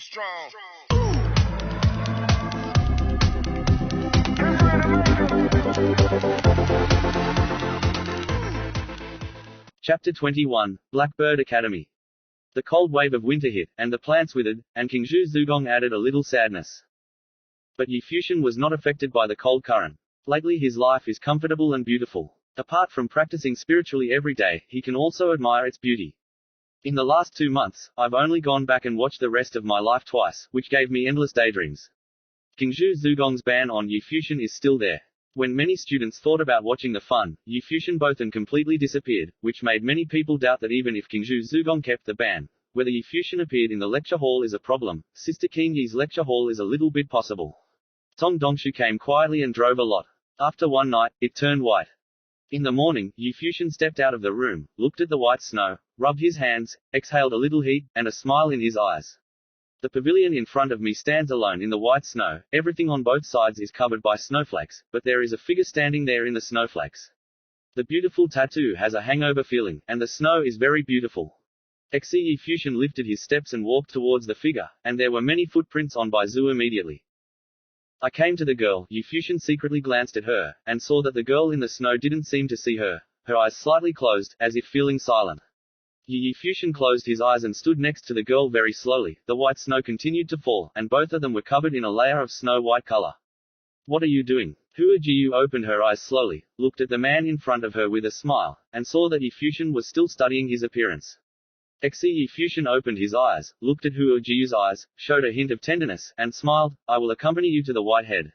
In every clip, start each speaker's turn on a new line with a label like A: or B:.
A: strong.
B: Chapter 21, Blackbird Academy. The cold wave of winter hit, and the plants withered, and King Zhu Zugong added a little sadness. But Yi Fuxian was not affected by the cold current. Lately his life is comfortable and beautiful. Apart from practicing spiritually every day, he can also admire its beauty. In the last 2 months, I've only gone back and watched the rest of my life twice, which gave me endless daydreams. King Zhu Zugong's ban on Yi Fuxian is still there. When many students thought about watching the fun, Yi Fuxian both and completely disappeared, which made many people doubt that even if King Zhu Zugong kept the ban, whether Yi Fuxian appeared in the lecture hall is a problem. Sister King Yi's lecture hall is a little bit possible. Tong Dongshu came quietly and drove a lot. After one night, it turned white. In the morning, Yi Fuxian stepped out of the room, looked at the white snow, rubbed his hands, exhaled a little heat, and a smile in his eyes. The pavilion in front of me stands alone in the white snow. Everything on both sides is covered by snowflakes, but there is a figure standing there in the snowflakes. The beautiful tattoo has a hangover feeling, and the snow is very beautiful. Yi Fuxian lifted his steps and walked towards the figure, and there were many footprints on by Zhu immediately. I came to the girl. Yi Fuxian secretly glanced at her, and saw that the girl in the snow didn't seem to see her, her eyes slightly closed, as if feeling silent. Yi Fuxian closed his eyes and stood next to the girl very slowly. The white snow continued to fall, and both of them were covered in a layer of snow-white color. What are you doing? Hua Jiu opened her eyes slowly, looked at the man in front of her with a smile, and saw that Yi Fuxian was still studying his appearance. Yi Fuxian opened his eyes, looked at Hua Jiu's eyes, showed a hint of tenderness, and smiled. I will accompany you to the white head.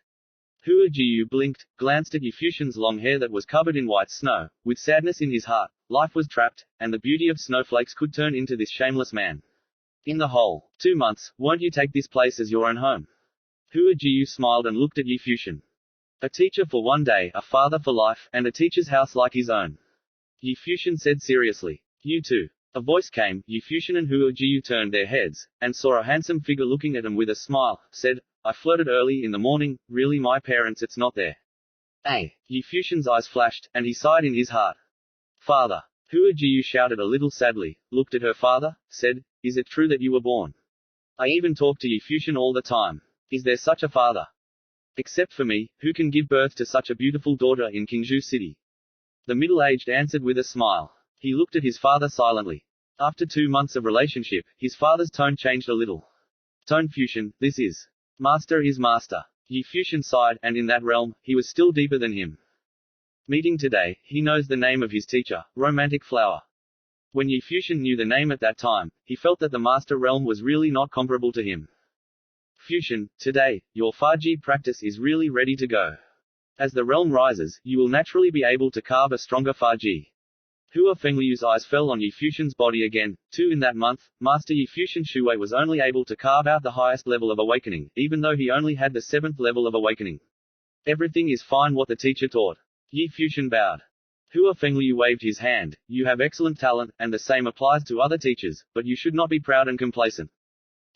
B: Hua Jiu blinked, glanced at Yi Fuxian's long hair that was covered in white snow, with sadness in his heart. Life was trapped, and the beauty of snowflakes could turn into this shameless man. In the whole 2 months, won't you take this place as your own home? Hua Jiu smiled and looked at Yi Fuxian. A teacher for 1 day, a father for life, and a teacher's house like his own. Yi Fuxian said seriously. You too. A voice came. Yi Fuxian and Hua Jiu turned their heads, and saw a handsome figure looking at him with a smile, said, I flirted early in the morning, really my parents it's not there. Yi Fuxian's eyes flashed, and he sighed in his heart. Father. Hua Jiu shouted a little sadly, looked at her father, said, Is it true that you were born? I even talk to Yi Fuxian all the time. Is there such a father? Except for me, who can give birth to such a beautiful daughter in Qingzhou City? The middle-aged answered with a smile. He looked at his father silently. After 2 months of relationship, his father's tone changed a little. Tone Fuxian, this is. Master is master. Yi Fuxian sighed, and in that realm, he was still deeper than him. Meeting today, he knows the name of his teacher, Romantic Flower. When Yi Fuxian knew the name at that time, he felt that the master realm was really not comparable to him. Fuxian, today, your Faji practice is really ready to go. As the realm rises, you will naturally be able to carve a stronger Faji. Hua Fengliu's eyes fell on Yi Fuxian's body again. Too, in that month, Master Yi Fuxian Shuwei was only able to carve out the highest level of awakening, even though he only had the 7th level of awakening. Everything is fine what the teacher taught. Yi Fuxian bowed. Hua Fengliu waved his hand. You have excellent talent, and the same applies to other teachers, but you should not be proud and complacent.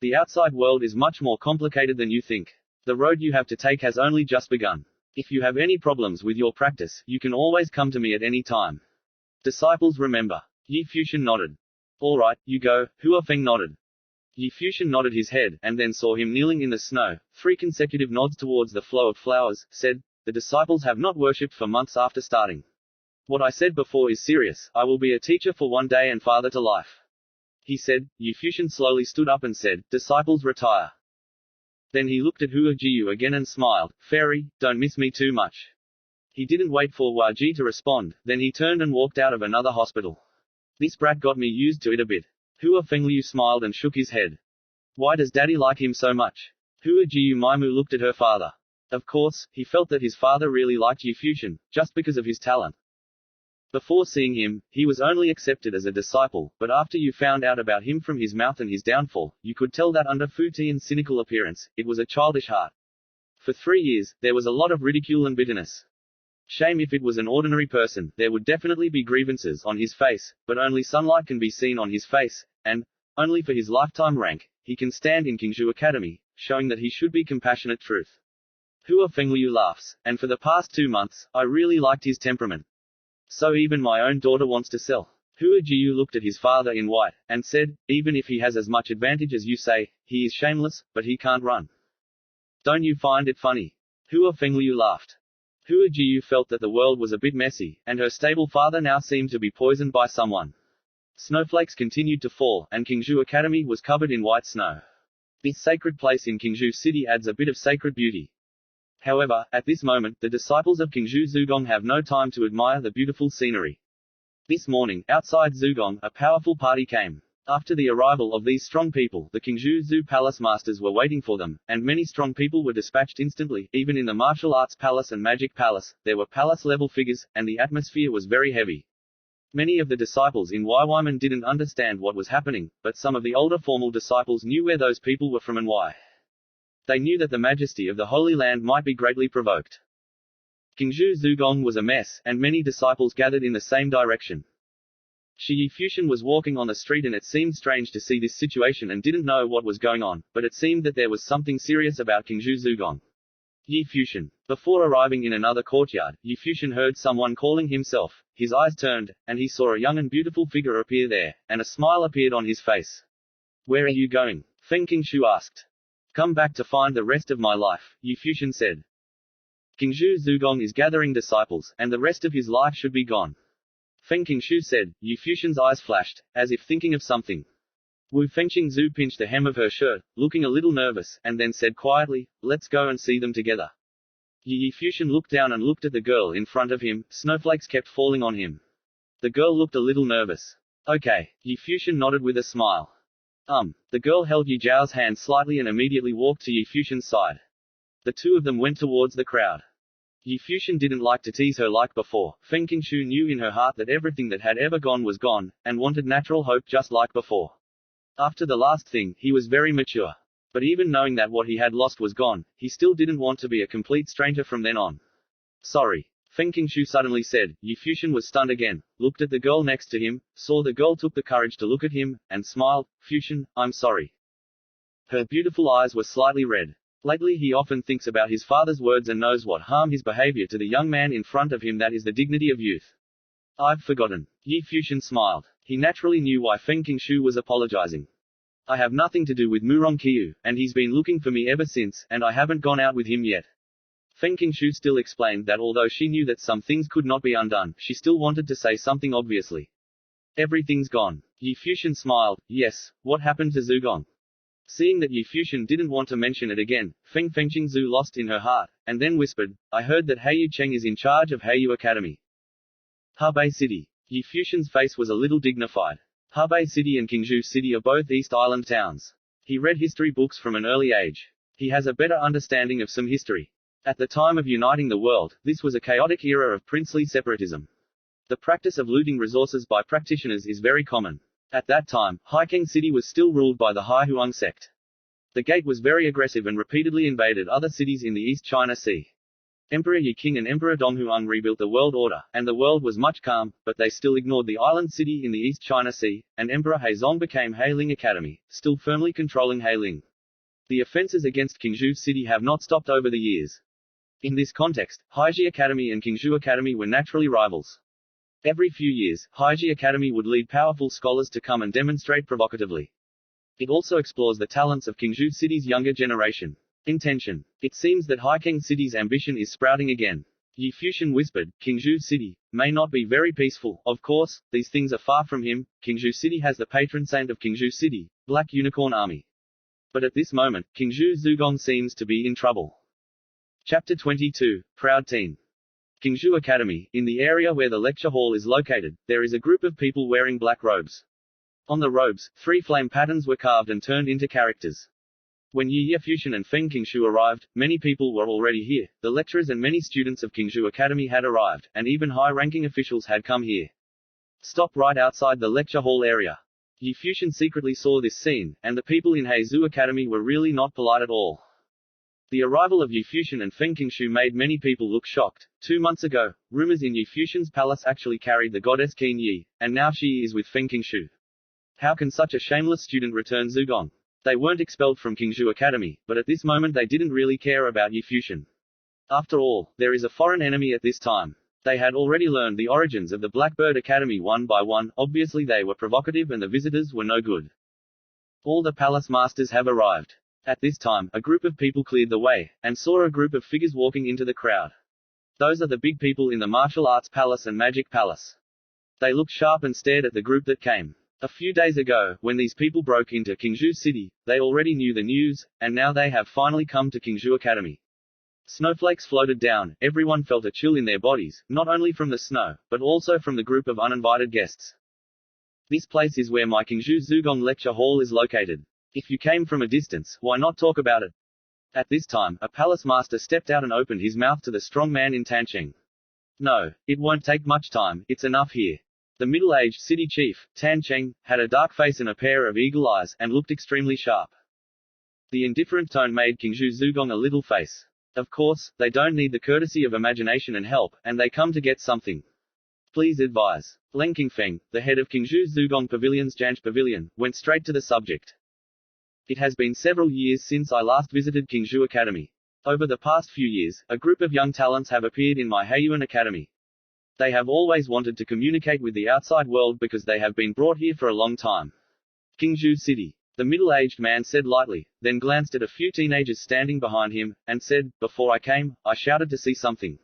B: The outside world is much more complicated than you think. The road you have to take has only just begun. If you have any problems with your practice, you can always come to me at any time. Disciples remember. Yi Fuxian nodded. All right, you go. Hua Feng nodded. Yi Fuxian nodded his head, and then saw him kneeling in the snow. 3 consecutive nods towards the flow of flowers, said, The disciples have not worshipped for months after starting. What I said before is serious. I will be a teacher for 1 day and father to life. He said. Yi Fuxian slowly stood up and said, Disciples retire. Then he looked at Hua Jiu again and smiled. Fairy, don't miss me too much. He didn't wait for Hua Ji to respond, then he turned and walked out of another hospital. This brat got me used to it a bit. Hua Fengliu smiled and shook his head. Why does daddy like him so much? Hua Jiu Maimu looked at her father. Of course, he felt that his father really liked Yi Fuxian, just because of his talent. Before seeing him, he was only accepted as a disciple, but after you found out about him from his mouth and his downfall, you could tell that under Futian's cynical appearance, it was a childish heart. For 3 years, there was a lot of ridicule and bitterness. Shame if it was an ordinary person, there would definitely be grievances on his face, but only sunlight can be seen on his face, and, only for his lifetime rank, he can stand in Qingzhou Academy, showing that he should be compassionate truth. Hua Fengliu laughs, and for the past 2 months, I really liked his temperament. So even my own daughter wants to sell. Hua Jiu looked at his father in white, and said, even if he has as much advantage as you say, he is shameless, but he can't run. Don't you find it funny? Hua Fengliu laughed. Hua Jiu felt that the world was a bit messy, and her stable father now seemed to be poisoned by someone. Snowflakes continued to fall, and Qingzhou Academy was covered in white snow. This sacred place in Qingzhou City adds a bit of sacred beauty. However, at this moment, the disciples of Qingzhou Zugong have no time to admire the beautiful scenery. This morning, outside Zugong, a powerful party came. After the arrival of these strong people, the Qingzhou Zoo Palace masters were waiting for them, and many strong people were dispatched instantly. Even in the Martial Arts Palace and Magic Palace, there were palace-level figures, and the atmosphere was very heavy. Many of the disciples in Waiwaiman didn't understand what was happening, but some of the older formal disciples knew where those people were from and why. They knew that the majesty of the Holy Land might be greatly provoked. Qingzhou Zugong was a mess, and many disciples gathered in the same direction. Shi Futian was walking on the street and it seemed strange to see this situation and didn't know what was going on, but it seemed that there was something serious about Qingzhou Zugong. Yi Futian. Before arriving in another courtyard, Yi Futian heard someone calling himself. His eyes turned, and he saw a young and beautiful figure appear there, and a smile appeared on his face. Where are you going? Feng Qingshu asked. Come back to find the rest of my life, Yi Futian said. Qingzhou Zugong is gathering disciples, and the rest of his life should be gone. Feng Qingshu said. Yi Futian's eyes flashed, as if thinking of something. Wu Fengqing Zhu pinched the hem of her shirt, looking a little nervous, and then said quietly, let's go and see them together. Yi Futian looked down and looked at the girl in front of him. Snowflakes kept falling on him. The girl looked a little nervous. Okay, Yi Futian nodded with a smile. The girl held Yi Zhao's hand slightly and immediately walked to Yi Futian's side. The two of them went towards the crowd. Yi Futian didn't like to tease her like before. Feng Qingshu knew in her heart that everything that had ever gone was gone, and wanted natural hope just like before. After the last thing, he was very mature. But even knowing that what he had lost was gone, he still didn't want to be a complete stranger from then on. Sorry. Feng Qingshu suddenly said. Yi Futian was stunned again, looked at the girl next to him, saw the girl took the courage to look at him, and smiled. Futian, I'm sorry. Her beautiful eyes were slightly red. Lately he often thinks about his father's words and knows what harm his behavior to the young man in front of him that is the dignity of youth. I've forgotten. Yi Futian smiled. He naturally knew why Feng Qingshu was apologizing. I have nothing to do with Murong Qiu, and he's been looking for me ever since, and I haven't gone out with him yet. Feng Qingshu still explained that although she knew that some things could not be undone, she still wanted to say something obviously. Everything's gone. Yi Futian smiled. Yes, what happened to Zugong? Seeing that Yi Futian didn't want to mention it again, Feng Fengqing Zhu lost in her heart, and then whispered, I heard that Heyu Cheng is in charge of Heyu Academy. Hebei City. Yi Futian's face was a little dignified. Hebei City and Qingzhou City are both East Island towns. He read history books from an early age. He has a better understanding of some history. At the time of uniting the world, this was a chaotic era of princely separatism. The practice of looting resources by practitioners is very common. At that time, Haikeng City was still ruled by the Haihuang sect. The Gate was very aggressive and repeatedly invaded other cities in the East China Sea. Emperor Yi Qing and Emperor Donghuang rebuilt the world order, and the world was much calm, but they still ignored the island city in the East China Sea, and Emperor Heizong became Heiling Academy, still firmly controlling Heiling. The offenses against Qingzhou City have not stopped over the years. In this context, Heiji Academy and Qingzhou Academy were naturally rivals. Every few years, Heiji Academy would lead powerful scholars to come and demonstrate provocatively. It also explores the talents of Qingzhou City's younger generation. Intention. It seems that Haikeng City's ambition is sprouting again. Yi Futian whispered, Qingzhou City may not be very peaceful, of course, these things are far from him. Qingzhou City has the patron saint of Qingzhou City, Black Unicorn Army. But at this moment, Qingzhou Zugong seems to be in trouble. Chapter 22, Proud Teen. Qingzhou Academy. In the area where the lecture hall is located, there is a group of people wearing black robes. On the robes, 3 flame patterns were carved and turned into characters. When Yi Futian and Feng Qingshu arrived, many people were already here. The lecturers and many students of Qingzhou Academy had arrived, and even high-ranking officials had come here. Stop right outside the lecture hall area. Yi Futian secretly saw this scene, and the people in Heizhou Academy were really not polite at all. The arrival of Yi Futian and Feng Qingshu made many people look shocked. 2 months ago, rumors in Yi Futian's palace actually carried the goddess Qin Yi, and now she is with Feng Qingshu. How can such a shameless student return Zugong? They weren't expelled from Qingzhou Academy, but at this moment they didn't really care about Yi Futian. After all, there is a foreign enemy at this time. They had already learned the origins of the Blackbird Academy one by one. Obviously they were provocative and the visitors were no good. All the palace masters have arrived. At this time, a group of people cleared the way, and saw a group of figures walking into the crowd. Those are the big people in the martial arts palace and magic palace. They looked sharp and stared at the group that came. A few days ago, when these people broke into Kingzhu's city, they already knew the news, and now they have finally come to Kingzhu Academy. Snowflakes floated down, everyone felt a chill in their bodies, not only from the snow, but also from the group of uninvited guests. This place is where my Kingzhu Zugong lecture hall is located. If you came from a distance, why not talk about it? At this time, a palace master stepped out and opened his mouth to the strong man in Tancheng. No, it won't take much time, it's enough here. The middle-aged city chief, Tancheng, had a dark face and a pair of eagle eyes, and looked extremely sharp. The indifferent tone made Kingzhu Zugong a little face. Of course, they don't need the courtesy of imagination and help, and they come to get something. Please advise. Leng Qingfeng, the head of Kingzhu Zugong Pavilion's Janj Pavilion, went straight to the subject. It has been several years since I last visited Kingzhu Academy. Over the past few years, a group of young talents have appeared in my Heiyuan Academy. They have always wanted to communicate with the outside world because they have been brought here for a long time. Kingzhu City. The middle-aged man said lightly, then glanced at a few teenagers standing behind him, and said, "Before I came, I shouted to see something.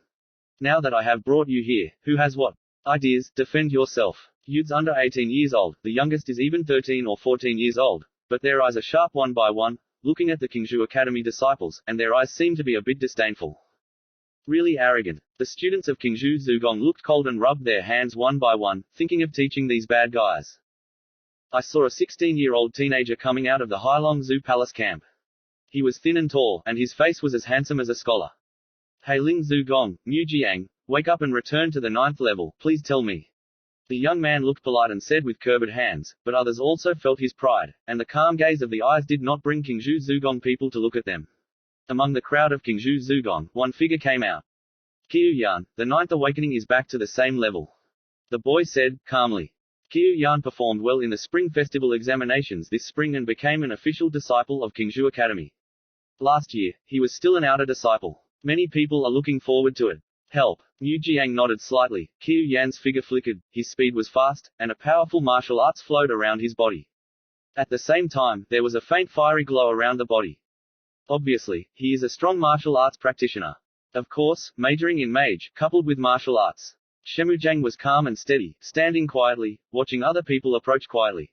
B: Now that I have brought you here, who has what ideas? Defend yourself." Youths under 18 years old, the youngest is even 13 or 14 years old, but their eyes are sharp one by one, looking at the Kingzhu Academy disciples, and their eyes seem to be a bit disdainful. Really arrogant. The students of Kingzhu Zugong looked cold and rubbed their hands one by one, thinking of teaching these bad guys. I saw a 16-year-old teenager coming out of the Hailong Zoo Palace camp. He was thin and tall, and his face was as handsome as a scholar. "Hey Ling Zugong, Mu Jiang, wake up and return to the 9th level, please tell me." The young man looked polite and said with curbed hands, but others also felt his pride, and the calm gaze of the eyes did not bring Kingzhu Zugong people to look at them. Among the crowd of Kingzhu Zugong, one figure came out. "Qiu Yan, the 9th awakening is back to the same level," the boy said, calmly. Qiu Yan performed well in the Spring Festival examinations this spring and became an official disciple of Kingzhu Academy. Last year, he was still an outer disciple. Many people are looking forward to it. Help. Mu Jiang nodded slightly. Qiu Yan's figure flickered, his speed was fast, and a powerful martial arts flowed around his body. At the same time, there was a faint fiery glow around the body. Obviously, he is a strong martial arts practitioner. Of course, majoring in mage, coupled with martial arts. Shemujang was calm and steady, standing quietly, watching other people approach quietly.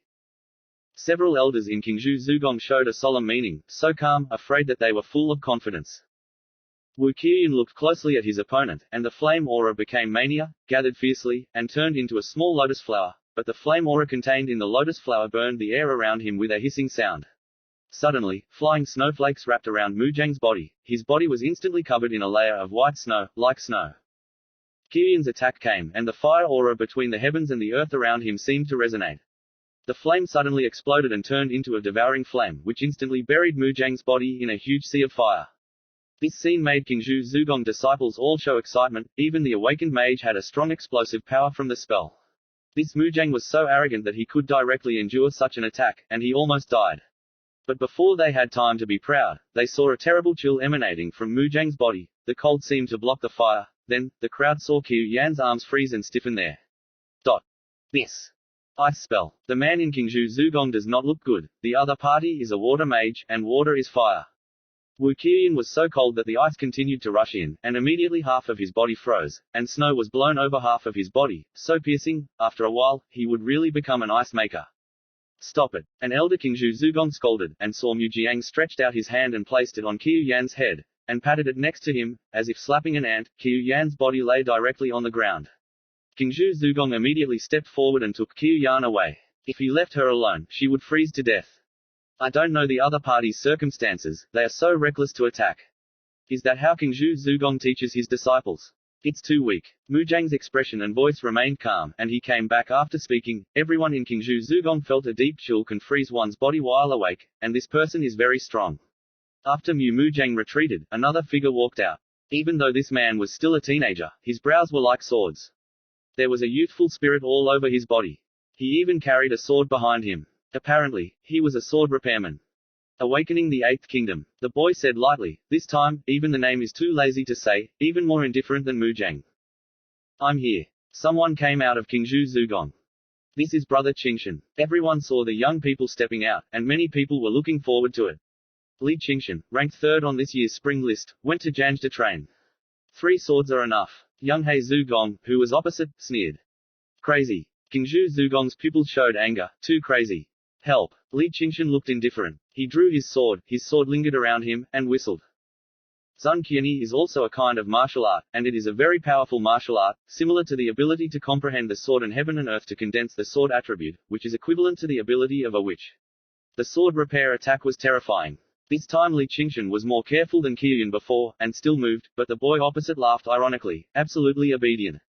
B: Several elders in Kingzhu Zugong showed a solemn meaning, so calm, afraid that they were full of confidence. Wu Qian looked closely at his opponent, and the flame aura became mania, gathered fiercely, and turned into a small lotus flower, but the flame aura contained in the lotus flower burned the air around him with a hissing sound. Suddenly, flying snowflakes wrapped around Mu Jiang's body. His body was instantly covered in a layer of white snow, like snow. Qian's attack came, and the fire aura between the heavens and the earth around him seemed to resonate. The flame suddenly exploded and turned into a devouring flame, which instantly buried Mu Jiang's body in a huge sea of fire. This scene made Kingzhu Zugong disciples all show excitement, even the awakened mage had a strong explosive power from the spell. This Mu Jiang was so arrogant that he could directly endure such an attack, and he almost died. But before they had time to be proud, they saw a terrible chill emanating from Mu Jiang's body. The cold seemed to block the fire. Then, the crowd saw Qiu Yan's arms freeze and stiffen there. This ice spell. The man in Kingzhu Zugong does not look good. The other party is a water mage, and water is fire. Wu Qian was so cold that the ice continued to rush in, and immediately half of his body froze, and snow was blown over half of his body, so piercing, after a while, he would really become an ice maker. Stop it. An elder Kingzhu Zugong scolded, and saw Mu Jiang stretched out his hand and placed it on Qiu Yan's head, and patted it next to him, as if slapping an ant. Qiu Yan's body lay directly on the ground. Kingzhu Zugong immediately stepped forward and took Qiu Yan away. If he left her alone, she would freeze to death. I don't know the other party's circumstances, they are so reckless to attack. Is that how Kingzhu Zugong teaches his disciples? It's too weak. Mu Jiang's expression and voice remained calm, and he came back after speaking. Everyone in Kingzhu Zugong felt a deep chill can freeze one's body while awake, and this person is very strong. After Mu Jiang retreated, another figure walked out. Even though this man was still a teenager, his brows were like swords. There was a youthful spirit all over his body. He even carried a sword behind him. Apparently, he was a sword repairman. Awakening the Eighth Kingdom. The boy said lightly, this time, even the name is too lazy to say, even more indifferent than Mu Jiang. I'm here. Someone came out of Qingzhou Zugong. This is Brother Qingshan. Everyone saw the young people stepping out, and many people were looking forward to it. Li Qingshan, ranked third on this year's spring list, went to Janj to train. 3 swords are enough. Young He Zugong, who was opposite, sneered. Crazy. Qingzhou Zugong's pupils showed anger. Too crazy. Help. Li Qingshan looked indifferent. He drew his sword lingered around him, and whistled. Zun Qianyi is also a kind of martial art, and it is a very powerful martial art, similar to the ability to comprehend the sword and heaven and earth to condense the sword attribute, which is equivalent to the ability of a witch. The sword repair attack was terrifying. This time Li Qingshan was more careful than Futian before, and still moved, but the boy opposite laughed ironically, absolutely obedient.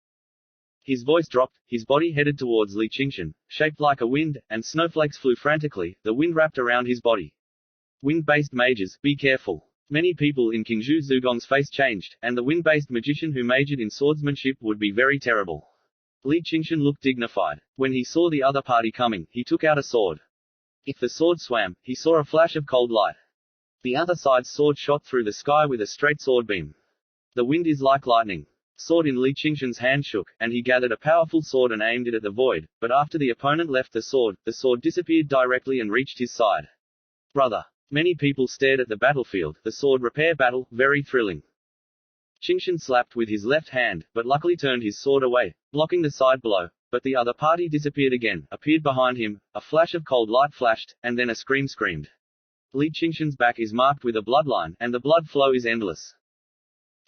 B: His voice dropped, his body headed towards Li Qingshan, shaped like a wind, and snowflakes flew frantically, the wind wrapped around his body. Wind-based mages, be careful. Many people in Qingzhou Zugong's face changed, and the wind-based magician who majored in swordsmanship would be very terrible. Li Qingshan looked dignified. When he saw the other party coming, he took out a sword. If the sword swam, he saw a flash of cold light. The other side's sword shot through the sky with a straight sword beam. The wind is like lightning. Sword in Li Qingshan's hand shook, and he gathered a powerful sword and aimed it at the void, but after the opponent left the sword disappeared directly and reached his side. Brother. Many people stared at the battlefield, the sword repair battle, very thrilling. Qingshan slapped with his left hand, but luckily turned his sword away, blocking the side blow, but the other party disappeared again, appeared behind him, a flash of cold light flashed, and then a scream screamed. Li Qingshan's back is marked with a bloodline, and the blood flow is endless.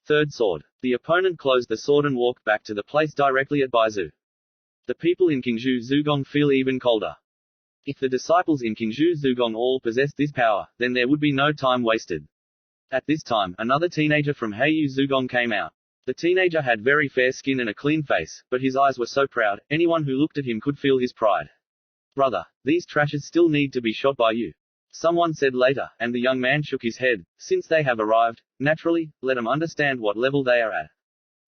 B: Third sword. The opponent closed the sword and walked back to the place directly at Baizu. The people in Qingzhou Zugong feel even colder. If the disciples in Qingzhou Zugong all possessed this power, then there would be no time wasted. At this time, another teenager from Heyu Zugong came out. The teenager had very fair skin and a clean face, but his eyes were so proud, anyone who looked at him could feel his pride. Brother, these trashes still need to be shot by you. Someone said later, and the young man shook his head. Since they have arrived, naturally, let them understand what level they are at.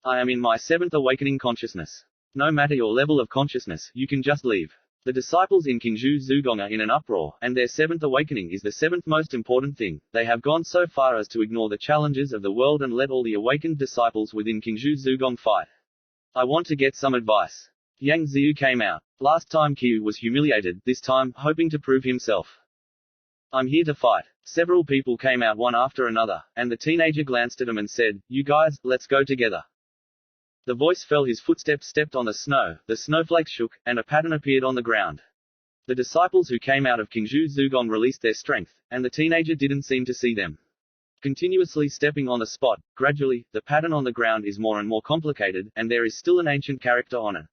B: I am in my 7th awakening consciousness. No matter your level of consciousness, you can just leave. The disciples in Qingzhou Zugong are in an uproar, and their 7th awakening is the 7th most important thing. They have gone so far as to ignore the challenges of the world and let all the awakened disciples within Qingzhou Zugong fight. I want to get some advice. Yang Ziyu came out. Last time Qiu was humiliated, this time, hoping to prove himself. I'm here to fight. Several people came out one after another, and the teenager glanced at him and said, you guys, let's go together. The voice fell, his footsteps stepped on the snow, the snowflakes shook, and a pattern appeared on the ground. The disciples who came out of Qingzhou Zugong released their strength, and the teenager didn't seem to see them. Continuously stepping on the spot, gradually, the pattern on the ground is more and more complicated, and there is still an ancient character on it.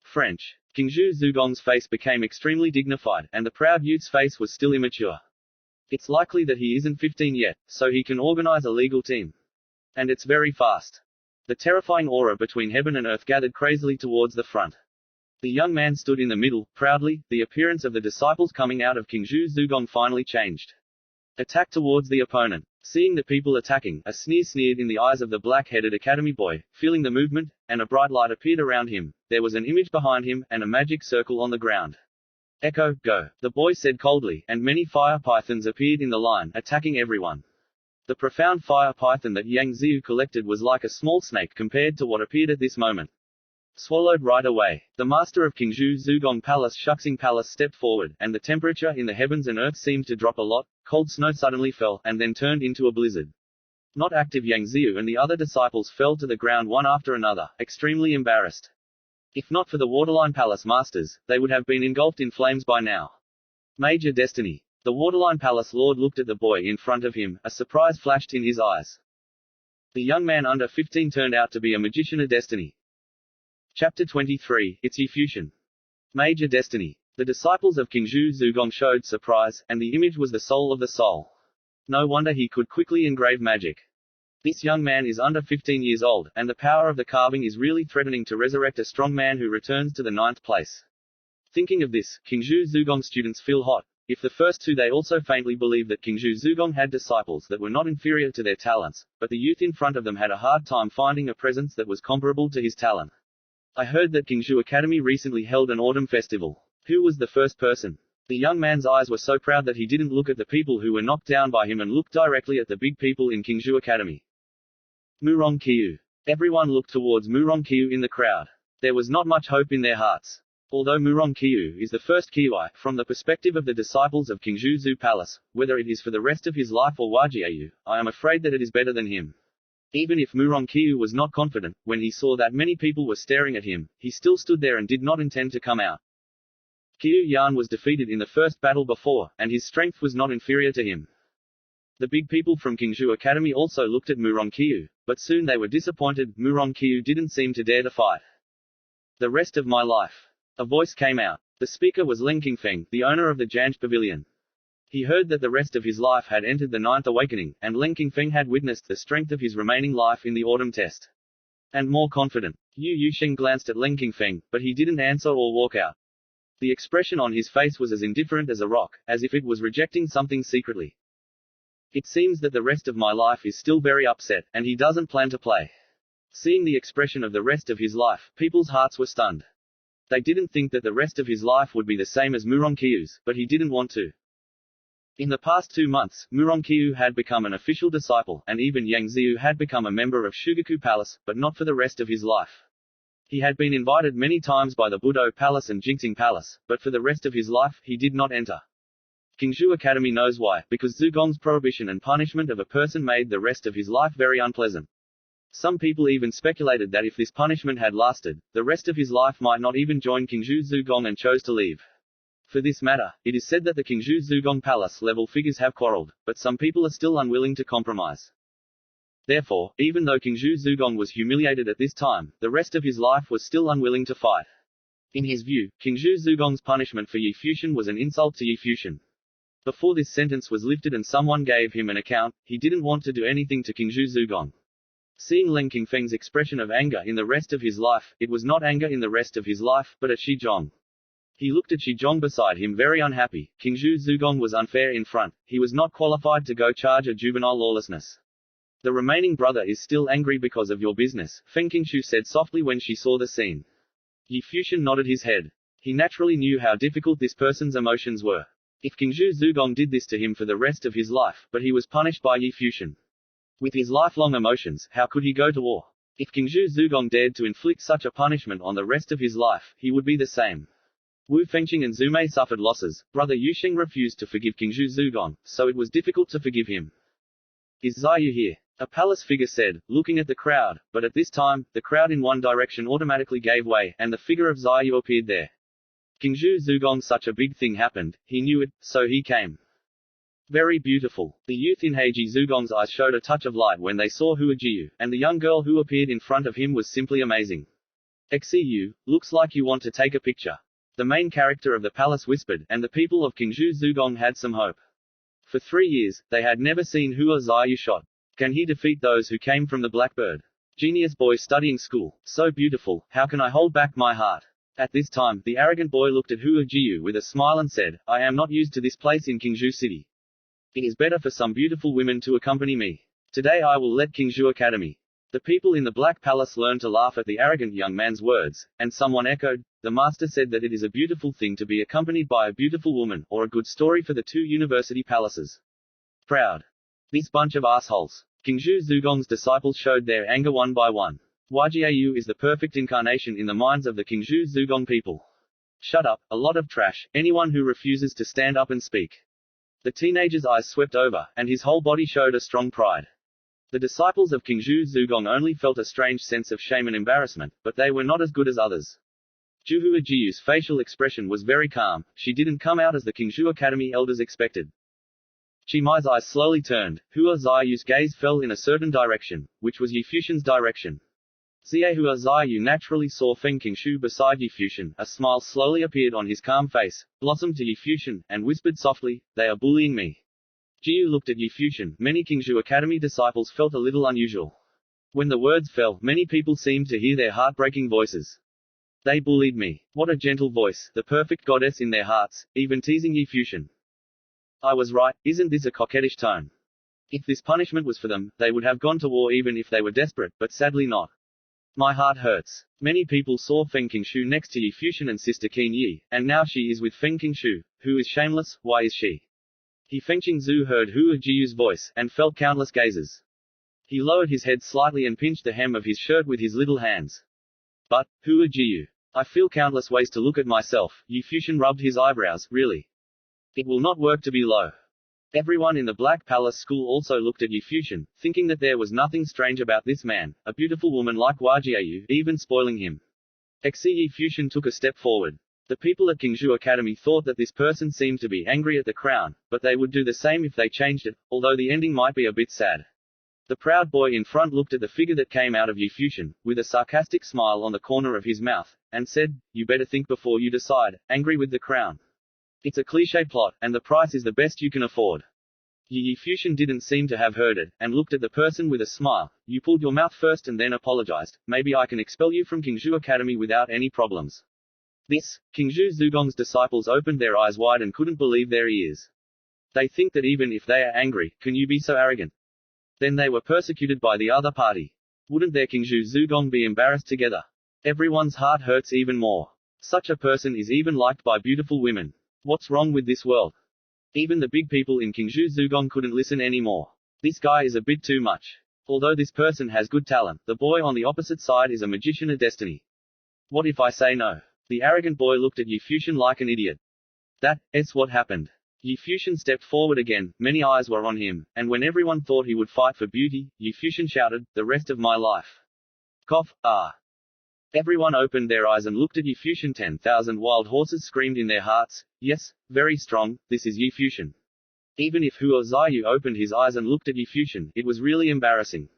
B: French. Qingzhou Zugong's face became extremely dignified, and the proud youth's face was still immature. It's likely that he isn't 15 yet, so he can organize a legal team. And it's very fast. The terrifying aura between heaven and earth gathered crazily towards the front. The young man stood in the middle, proudly. The appearance of the disciples coming out of Qingzhou Zugong finally changed. Attack towards the opponent. Seeing the people attacking, a sneer sneered in the eyes of the black-headed academy boy. Feeling the movement, and a bright light appeared around him. There was an image behind him, and a magic circle on the ground. Echo, go, the boy said coldly, and many fire pythons appeared in the line, attacking everyone. The profound fire python that Yang Ziyu collected was like a small snake compared to what appeared at this moment. Swallowed right away. The master of Qingzhou Zugong Palace Shuxing Palace stepped forward, and the temperature in the heavens and earth seemed to drop a lot. Cold snow suddenly fell, and then turned into a blizzard. Not active Yang Ziyu and the other disciples fell to the ground one after another, extremely embarrassed. If not for the Waterline Palace masters, they would have been engulfed in flames by now. Major destiny. The Waterline Palace lord looked at the boy in front of him, a surprise flashed in his eyes. The young man under 15 turned out to be a magician of destiny. Chapter 23, It's Futian. Major destiny. The disciples of Qingzhou Zugong showed surprise, and the image was the soul of the soul. No wonder he could quickly engrave magic. This young man is under 15 years old, and the power of the carving is really threatening to resurrect a strong man who returns to the 9th place. Thinking of this, Qingzhou Zugong students feel hot. If the first two, they also faintly believe that Qingzhou Zugong had disciples that were not inferior to their talents, but the youth in front of them had a hard time finding a presence that was comparable to his talent. I heard that Qingzhou Academy recently held an autumn festival. Who was the first person? The young man's eyes were so proud that he didn't look at the people who were knocked down by him and looked directly at the big people in Qingzhou Academy. Murong Qiu. Everyone looked towards Muronqiu in the crowd. There was not much hope in their hearts. Although Muronqiu is the first Kiwai, from the perspective of the disciples of King Zhu Palace, whether it is for the rest of his life or Wajiayu, I am afraid that it is better than him. Even if Muronqiu was not confident, when he saw that many people were staring at him, he still stood there and did not intend to come out. Qiu Yan was defeated in the first battle before, and his strength was not inferior to him. The big people from Qingzhou Academy also looked at Muronqiu, but soon they were disappointed. Muronqiu didn't seem to dare to fight. The rest of my life. A voice came out. The speaker was Leng Qingfeng, the owner of the Janj Pavilion. He heard that the rest of his life had entered the ninth awakening, and Leng Qingfeng had witnessed the strength of his remaining life in the autumn test. And more confident. Yu Yusheng glanced at Leng Qingfeng, but he didn't answer or walk out. The expression on his face was as indifferent as a rock, as if it was rejecting something secretly. It seems that the rest of my life is still very upset, and he doesn't plan to play. Seeing the expression of the rest of his life, people's hearts were stunned. They didn't think that the rest of his life would be the same as Muronqiu's, but he didn't want to. In the past 2 months, Muronqiu had become an official disciple, and even Yang Ziyu had become a member of Shugaku Palace, but not for the rest of his life. He had been invited many times by the Budo Palace and Jingxing Palace, but for the rest of his life, he did not enter. Qingzhou Academy knows why, because Zugong's prohibition and punishment of a person made the rest of his life very unpleasant. Some people even speculated that if this punishment had lasted, the rest of his life might not even join Qingzhou Zugong and chose to leave. For this matter, it is said that the Qingzhou Zugong Palace level figures have quarreled, but some people are still unwilling to compromise. Therefore, even though Qingzhou Zugong was humiliated at this time, the rest of his life was still unwilling to fight. In his view, Qingzhou Zugong's punishment for Yi Futian was an insult to Yi Futian. Before this sentence was lifted and someone gave him an account, he didn't want to do anything to Qingzhou Zugong. Seeing Leng Qingfeng's expression of anger in the rest of his life, it was not anger in the rest of his life, but at Shizhong. He looked at Shizhong beside him very unhappy. Qingzhou Zugong was unfair in front. He was not qualified to go charge a juvenile lawlessness. The remaining brother is still angry because of your business, Feng Qingshu said softly when she saw the scene. Yi Futian nodded his head. He naturally knew how difficult this person's emotions were. If Qingzhou Zugong did this to him for the rest of his life, but he was punished by Yi Futian. With his lifelong emotions, how could he go to war? If Qingzhou Zugong dared to inflict such a punishment on the rest of his life, he would be the same. Wu Fengqing and Zumei suffered losses. Brother Yusheng refused to forgive Qingzhou Zugong, so it was difficult to forgive him. Is Ziyu here? A palace figure said, looking at the crowd, but at this time, the crowd in one direction automatically gave way, and the figure of Ziyu appeared there. Qingzhou Zugong, such a big thing happened, he knew it, so he came. Very beautiful. The youth in Heiji Zugong's eyes showed a touch of light when they saw Hua Jiu, and the young girl who appeared in front of him was simply amazing. XCU, looks like you want to take a picture. The main character of the palace whispered, and the people of Qingzhou Zugong had some hope. For 3 years, they had never seen Hua Ziyu shot. Can he defeat those who came from the Blackbird? Genius boy studying school, so beautiful, how can I hold back my heart? At this time, the arrogant boy looked at Hua Jiu with a smile and said, I am not used to this place in Qingzhou City. It is better for some beautiful women to accompany me. Today I will let Qingzhou Academy. The people in the Black Palace learned to laugh at the arrogant young man's words, and someone echoed, the master said that it is a beautiful thing to be accompanied by a beautiful woman, or a good story for the 2 university palaces. Proud. This bunch of assholes. Qingzhou Zugong's disciples showed their anger one by one. Wajiayu is the perfect incarnation in the minds of the Qingzhou Zugong people. Shut up, a lot of trash, anyone who refuses to stand up and speak. The teenager's eyes swept over, and his whole body showed a strong pride. The disciples of Qingzhou Zugong only felt a strange sense of shame and embarrassment, but they were not as good as others. Juhua Jiu's facial expression was very calm. She didn't come out as the Qingzhou Academy elders expected. Chimai's eyes slowly turned. Hua Ziyu's gaze fell in a certain direction, which was Yi Futian's direction. Hua Ziyu naturally saw Feng Qingshu beside Yi Futian. A smile slowly appeared on his calm face, blossomed to Yi Futian, and whispered softly, they are bullying me. Jiu looked at Yi Futian. Many Qingzhou Academy disciples felt a little unusual. When the words fell, many people seemed to hear their heartbreaking voices. They bullied me. What a gentle voice, the perfect goddess in their hearts, even teasing Yi Futian. I was right, isn't this a coquettish tone? If this punishment was for them, they would have gone to war even if they were desperate, but sadly not. My heart hurts. Many people saw Feng Qingshu next to Yi Futian and Sister Qin Yi, and now she is with Feng Qingshu, who is shameless. Why is she? He Fengqing Zhu heard Hua Jiu's voice, and felt countless gazes. He lowered his head slightly and pinched the hem of his shirt with his little hands. But, who are you? I feel countless ways to look at myself. Futian rubbed his eyebrows. Really? It will not work to be low. Everyone in the Black Palace school also looked at Futian, thinking that there was nothing strange about this man, a beautiful woman like Wajieyu, even spoiling him. Futian took a step forward. The people at Qingzhou Academy thought that this person seemed to be angry at the crown, but they would do the same if they changed it, although the ending might be a bit sad. The proud boy in front looked at the figure that came out of Futian, with a sarcastic smile on the corner of his mouth, and said, "You better think before you decide, angry with the crown. It's a cliché plot, and the price is the best you can afford." Futian didn't seem to have heard it, and looked at the person with a smile. "You pulled your mouth first and then apologized. Maybe I can expel you from Qingzhou Academy without any problems." This, Qingzhou Zugong's disciples opened their eyes wide and couldn't believe their ears. They think that even if they are angry, can you be so arrogant? Then they were persecuted by the other party. Wouldn't their Qingzhou Zugong be embarrassed together? Everyone's heart hurts even more. Such a person is even liked by beautiful women. What's wrong with this world? Even the big people in Qingzhou Zugong couldn't listen anymore. This guy is a bit too much. Although this person has good talent, the boy on the opposite side is a magician of destiny. What if I say no? The arrogant boy looked at Futian like an idiot. That's what happened. Futian stepped forward again, many eyes were on him, and when everyone thought he would fight for beauty, Futian shouted, "The rest of my life." Cough, ah. Everyone opened their eyes and looked at Futian. 10,000 wild horses screamed in their hearts, "Yes, very strong, this is Futian." Even if Huo Ziyu opened his eyes and looked at Futian, it was really embarrassing.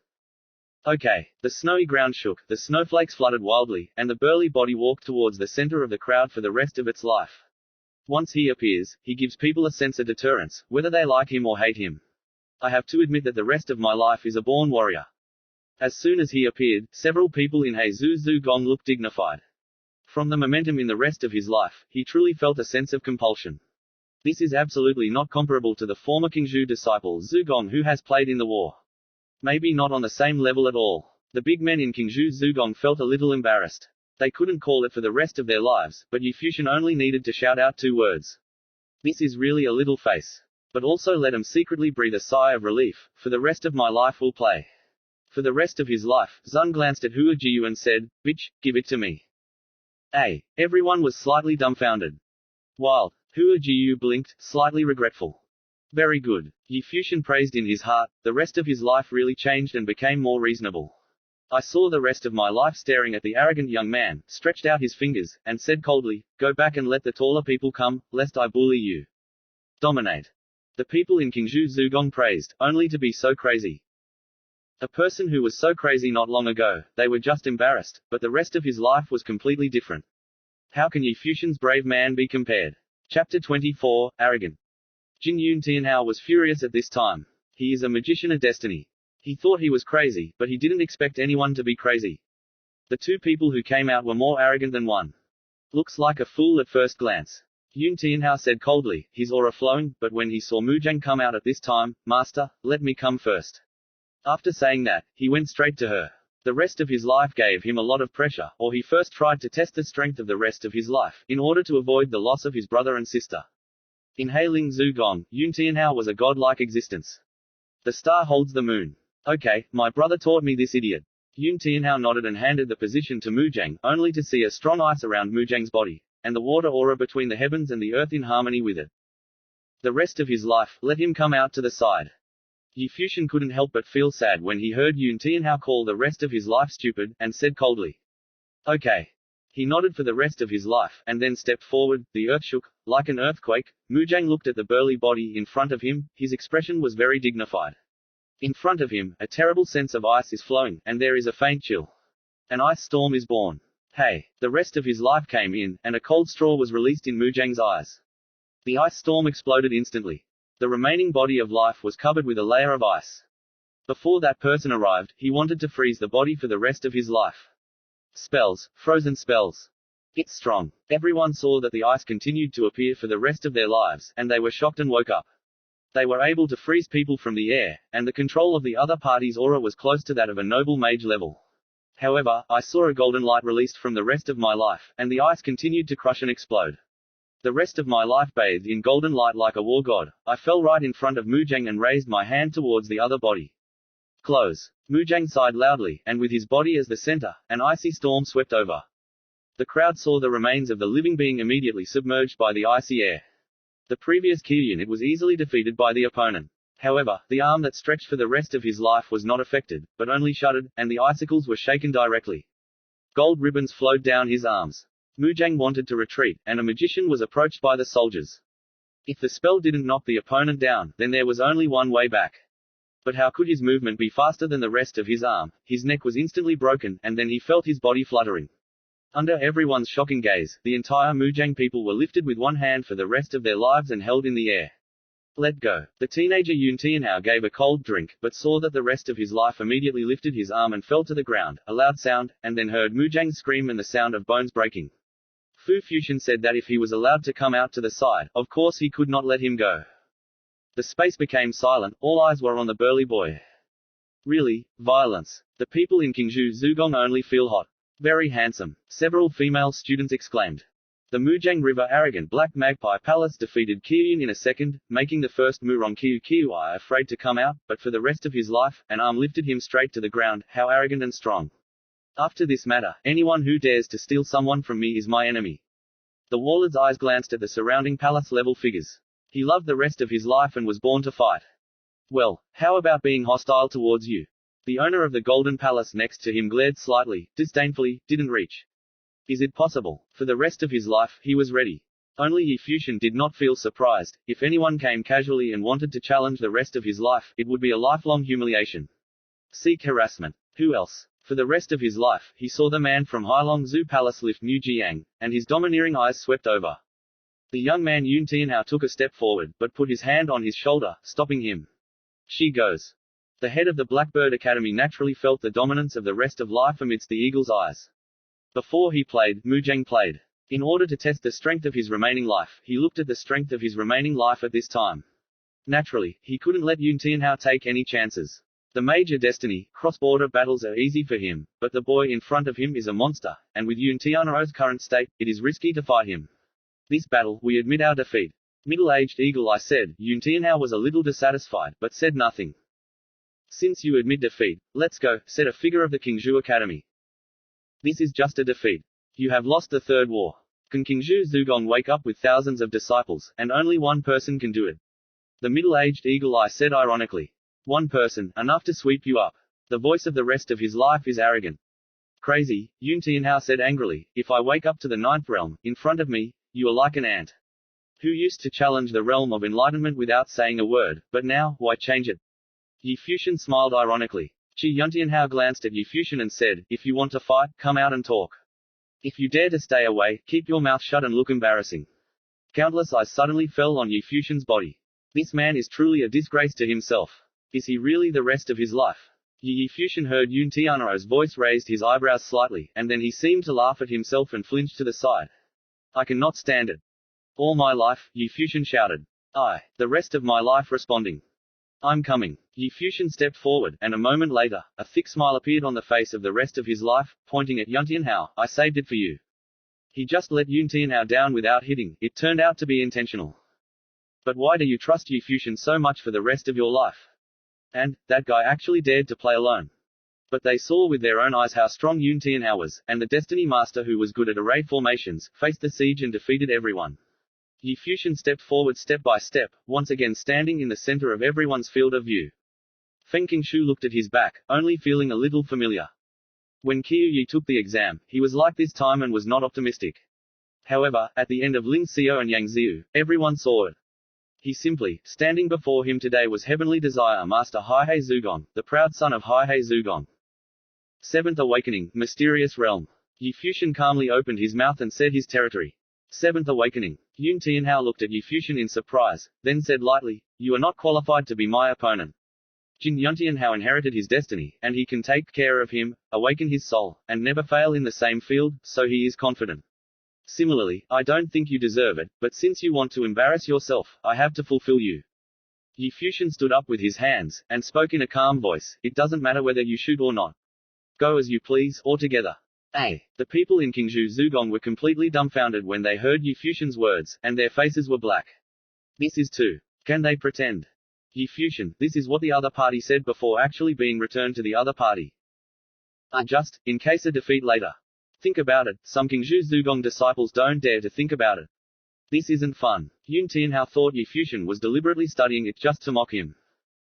B: Okay. The snowy ground shook, the snowflakes fluttered wildly, and the burly body walked towards the center of the crowd for the rest of its life. Once he appears, he gives people a sense of deterrence, whether they like him or hate him. I have to admit that the rest of my life is a born warrior. As soon as he appeared, several people in Heizhou Zugong looked dignified. From the momentum in the rest of his life, he truly felt a sense of compulsion. This is absolutely not comparable to the former Qingzhou disciple Zugong who has played in the war. Maybe not on the same level at all. The big men in Qingzhou Zugong felt a little embarrassed. They couldn't call it for the rest of their lives, but Futian only needed to shout out 2 words. This is really a little face. But also let him secretly breathe a sigh of relief. For the rest of my life will play. For the rest of his life, Zun glanced at Hua Jiu and said, "Bitch, give it to me." Everyone was slightly dumbfounded. Wild. Hua Jiu blinked, slightly regretful. Very good. Futian praised in his heart. The rest of his life really changed and became more reasonable. I saw the rest of my life staring at the arrogant young man, stretched out his fingers, and said coldly, "Go back and let the taller people come, lest I bully you." Dominate. The people in Qingzhou Zugong praised, only to be so crazy. A person who was so crazy not long ago, they were just embarrassed, but the rest of his life was completely different. How can Futian's brave man be compared? Chapter 24, Arrogant. Jin Yun Tianhao was furious at this time. He is a magician of destiny. He thought he was crazy, but he didn't expect anyone to be crazy. The 2 people who came out were more arrogant than one. Looks like a fool at first glance. Yun Tianhao said coldly, his aura flowing, but when he saw Muzhang come out at this time, "Master, let me come first." After saying that, he went straight to her. The rest of his life gave him a lot of pressure, or he first tried to test the strength of the rest of his life, in order to avoid the loss of his brother and sister. In Heiling Zugong, Yun Tianhao was a godlike existence. The star holds the moon. Okay, my brother taught me this idiot. Yun Tianhao nodded and handed the position to Muzhang, only to see a strong ice around Muzhang's body, and the water aura between the heavens and the earth in harmony with it. The rest of his life, let him come out to the side. Futian couldn't help but feel sad when he heard Yun Tianhao call the rest of his life stupid, and said coldly, "Okay." He nodded for the rest of his life, and then stepped forward. The earth shook, like an earthquake. Muzhang looked at the burly body in front of him, his expression was very dignified. In front of him, a terrible sense of ice is flowing, and there is a faint chill. An ice storm is born. Hey! The rest of his life came in, and a cold straw was released in Muzhang's eyes. The ice storm exploded instantly. The remaining body of life was covered with a layer of ice. Before that person arrived, he wanted to freeze the body for the rest of his life. Spells, frozen spells. It's strong. Everyone saw that the ice continued to appear for the rest of their lives, and they were shocked and woke up. They were able to freeze people from the air, and the control of the other party's aura was close to that of a noble mage level. However, I saw a golden light released from the rest of my life, and the ice continued to crush and explode. The rest of my life bathed in golden light like a war god. I fell right in front of Muzhang and raised my hand towards the other body. Close. Mujang sighed loudly, and with his body as the center, an icy storm swept over. The crowd saw the remains of the living being immediately submerged by the icy air. The previous key unit was easily defeated by the opponent. However, the arm that stretched for the rest of his life was not affected, but only shuddered, and the icicles were shaken directly. Gold ribbons flowed down his arms. Mujang wanted to retreat, and a magician was approached by the soldiers. If the spell didn't knock the opponent down, then there was only one way back. But how could his movement be faster than the rest of his arm? His neck was instantly broken, and then he felt his body fluttering. Under everyone's shocking gaze, the entire Mujang people were lifted with one hand for the rest of their lives and held in the air. Let go. The teenager Yun Tianhao gave a cold drink, but saw that the rest of his life immediately lifted his arm and fell to the ground, a loud sound, and then heard Mujang's scream and the sound of bones breaking. Futian said that if he was allowed to come out to the side, of course he could not let him go. The space became silent, all eyes were on the burly boy. Really? Violence. The people in Qingzhou Zugong only feel hot. Very handsome. Several female students exclaimed. The Mujang River Arrogant Black Magpie Palace defeated Qiyun in a second, making the first Murong Qiyui afraid to come out, but for the rest of his life, an arm lifted him straight to the ground. How arrogant and strong. After this matter, anyone who dares to steal someone from me is my enemy. The warlord's eyes glanced at the surrounding palace-level figures. He loved the rest of his life and was born to fight. Well, how about being hostile towards you? The owner of the Golden Palace next to him glared slightly, disdainfully, didn't reach. Is it possible? For the rest of his life, he was ready. Only Yi Futian did not feel surprised. If anyone came casually and wanted to challenge the rest of his life, it would be a lifelong humiliation. Seek harassment. Who else? For the rest of his life, he saw the man from Hailong Zoo Palace lift Mu Jiang, and his domineering eyes swept over. The young man Yun Tianhao took a step forward, but put his hand on his shoulder, stopping him. She goes. The head of the Blackbird Academy naturally felt the dominance of the rest of life amidst the eagle's eyes. Before he played, Mujang played. In order to test the strength of his remaining life, he looked at the strength of his remaining life at this time. Naturally, he couldn't let Yun Tianhao take any chances. The major destiny, cross-border battles are easy for him, but the boy in front of him is a monster, and with Yun Tianhao's current state, it is risky to fight him. This battle, we admit our defeat. Middle-aged Eagle Eye said. Yun Tianhao was a little dissatisfied, but said nothing. Since you admit defeat, let's go, said a figure of the Qingzhou Academy. This is just a defeat. You have lost the third war. Can Qingzhou Zugong wake up with thousands of disciples, and only one person can do it? The middle-aged Eagle Eye said ironically. One person, enough to sweep you up. The voice of the rest of his life is arrogant. Crazy, Yun Tianhao said angrily. If I wake up to the ninth realm, in front of me, you are like an ant. Who used to challenge the realm of enlightenment without saying a word, but now, why change it? Yi Futian smiled ironically. Yun Tianhao glanced at Yi Futian and said, if you want to fight, come out and talk. If you dare to stay away, keep your mouth shut and look embarrassing. Countless eyes suddenly fell on Yi Futian's body. This man is truly a disgrace to himself. Is he really the rest of his life? Yi Futian heard Yun Tianhao's voice, raised his eyebrows slightly, and then he seemed to laugh at himself and flinched to the side. I cannot stand it. All my life, Yi Futian shouted. The rest of my life responding. I'm coming. Yi Futian stepped forward, and a moment later, a thick smile appeared on the face of the rest of his life, pointing at Yun Tianhao. I saved it for you. He just let Yun Tianhao down without hitting. It turned out to be intentional. But why do you trust Yi Futian so much for the rest of your life? And, that guy actually dared to play alone. But they saw with their own eyes how strong Yun Tianhao was, and the Destiny Master who was good at array formations, faced the siege and defeated everyone. Yi Futian stepped forward step by step, once again standing in the center of everyone's field of view. Feng Qingshu looked at his back, only feeling a little familiar. When Qiuyi took the exam, he was like this time and was not optimistic. However, at the end of Ling Xiao and Yang Xiu, everyone saw it. He simply, standing before him today was Heavenly Desire Master Haihei Zugong, the proud son of Haihei Zugong. Seventh Awakening, Mysterious Realm. Yi Futian calmly opened his mouth and said his territory. Seventh Awakening. Yun Tianhao looked at Yi Futian in surprise, then said lightly, you are not qualified to be my opponent. Yun Tianhao inherited his destiny, and he can take care of him, awaken his soul, and never fail in the same field, so he is confident. Similarly, I don't think you deserve it, but since you want to embarrass yourself, I have to fulfill you. Yi Futian stood up with his hands, and spoke in a calm voice, it doesn't matter whether you shoot or not. Go as you please, or together. The people in Qingzhou Zugong were completely dumbfounded when they heard Yi Futian's words, and their faces were black. This is too. Can they pretend? Yi Futian, this is what the other party said before actually being returned to the other party. Just, in case of defeat later. Think about it, some Qingzhou Zugong disciples don't dare to think about it. This isn't fun. Yun Tianhao thought Yi Futian was deliberately studying it just to mock him.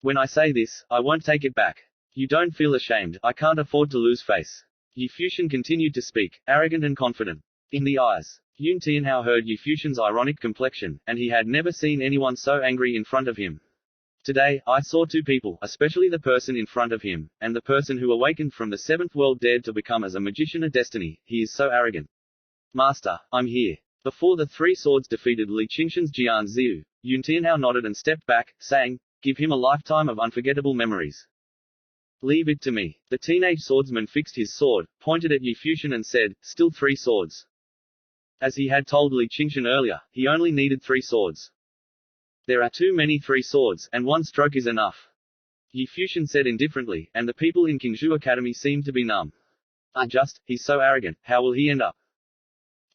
B: When I say this, I won't take it back. You don't feel ashamed, I can't afford to lose face. Yi Futian continued to speak, arrogant and confident. In the eyes. Yun Tianhao heard Yi Futian's ironic complexion, and he had never seen anyone so angry in front of him. Today, I saw two people, especially the person in front of him, and the person who awakened from the seventh world dared to become as a magician of destiny. He is so arrogant. Master, I'm here. Before the three swords defeated Li Qingshan's Jian Ziyu, Yun Tianhao nodded and stepped back, saying, give him a lifetime of unforgettable memories. Leave it to me. The teenage swordsman fixed his sword, pointed at Yi Futian and said, still 3 swords. As he had told Li Qingshan earlier, he only needed 3 swords. There are too many 3 swords, and 1 stroke is enough. Yi Futian said indifferently, and the people in Qingzhou Academy seemed to be numb. He's so arrogant, how will he end up?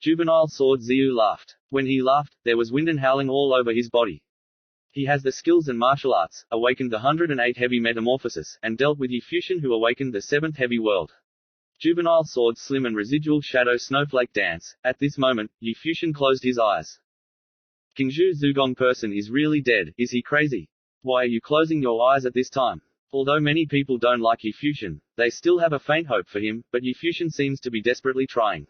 B: Juvenile Sword Ziyu laughed. When he laughed, there was wind and howling all over his body. He has the skills and martial arts, awakened the 108 heavy metamorphosis, and dealt with Yi Futian who awakened the 7th heavy world. Juvenile Sword Slim and Residual Shadow Snowflake Dance. At this moment, Yi Futian closed his eyes. Qingzhou Zugong person is really dead, is he crazy? Why are you closing your eyes at this time? Although many people don't like Yi Futian, they still have a faint hope for him, but Yi Futian seems to be desperately trying.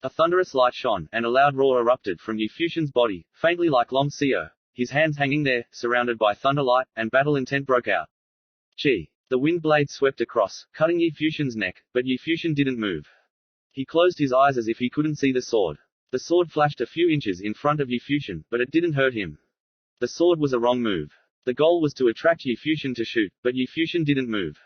B: A thunderous light shone, and a loud roar erupted from Yi Futian's body, faintly like Long Xio. His hands hanging there, surrounded by thunderlight, and battle intent broke out. Chi. The wind blade swept across, cutting Yi Futian's neck, but Yi Futian didn't move. He closed his eyes as if he couldn't see the sword. The sword flashed a few inches in front of Yi Futian, but it didn't hurt him. The sword was a wrong move. The goal was to attract Yi Futian to shoot, but Yi Futian didn't move.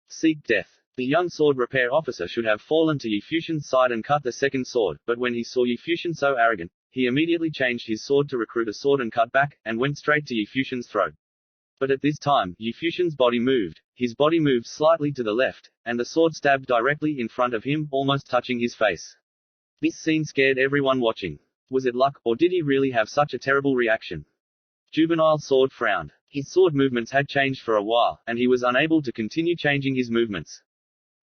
B: Seek death. The young sword repair officer should have fallen to Yi Futian's side and cut the second sword, but when he saw Yi Futian so arrogant, he immediately changed his sword to recruit a sword and cut back, and went straight to Yi Futian's throat. But at this time, Yi Futian's body moved. His body moved slightly to the left, and the sword stabbed directly in front of him, almost touching his face. This scene scared everyone watching. Was it luck, or did he really have such a terrible reaction? Juvenile Sword frowned. His sword movements had changed for a while, and he was unable to continue changing his movements.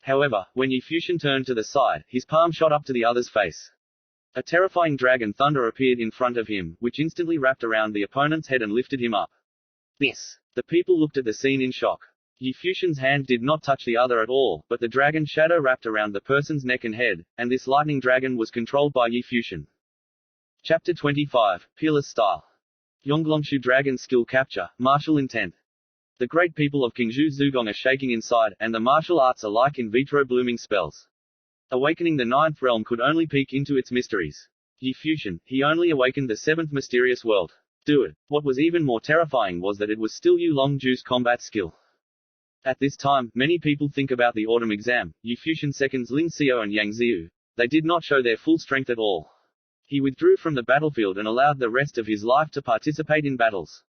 B: However, when Yi Futian turned to the side, his palm shot up to the other's face. A terrifying dragon thunder appeared in front of him, which instantly wrapped around the opponent's head and lifted him up. This. The people looked at the scene in shock. Yi Futian's hand did not touch the other at all, but the dragon shadow wrapped around the person's neck and head, and this lightning dragon was controlled by Yi Futian. Chapter 25, Peerless Style. Yonglongshu Dragon Skill Capture, Martial Intent. The great people of Qingzhou Zugong are shaking inside, and the martial arts are like in vitro blooming spells. Awakening the 9th realm could only peek into its mysteries. Yi Futian, he only awakened the 7th mysterious world. Do it. What was even more terrifying was that it was still Yu Longju's combat skill. At this time, many people think about the autumn exam. Yi Futian seconds Ling Xio and Yang Ziyu. They did not show their full strength at all. He withdrew from the battlefield and allowed the rest of his life to participate in battles.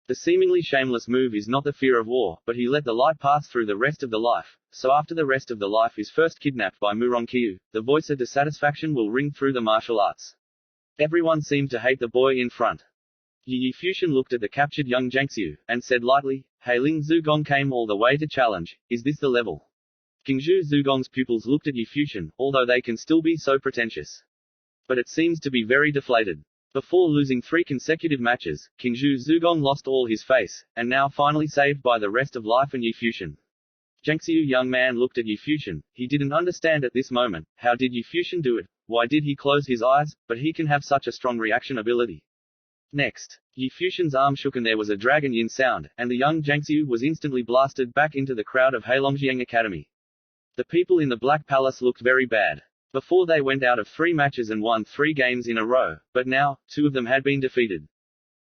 B: The seemingly shameless move is not the fear of war, but he let the light pass through the rest of the life. So after the rest of the life is first kidnapped by Murong-Qiu, the voice of dissatisfaction will ring through the martial arts. Everyone seemed to hate the boy in front. Yi Futian looked at the captured young Jiangxiu, and said lightly, "Hey, Ling Zugong came all the way to challenge, is this the level?" Qingzhou Zugong's pupils looked at Yi Futian, although they can still be so pretentious. But it seems to be very deflated. Before losing 3 consecutive matches, Qingzhou Zugong lost all his face, and now finally saved by the rest of life and Yi Futian. Jiangxiu young man looked at Yi Futian. He didn't understand at this moment, how did Yi Futian do it? Why did he close his eyes? But he can have such a strong reaction ability. Next, Yi Futian's arm shook and there was a dragon yin sound, and the young Jiangxiu was instantly blasted back into the crowd of Heilongjiang Academy. The people in the Black Palace looked very bad. Before they went out of 3 matches and won 3 games in a row, but now, 2 of them had been defeated.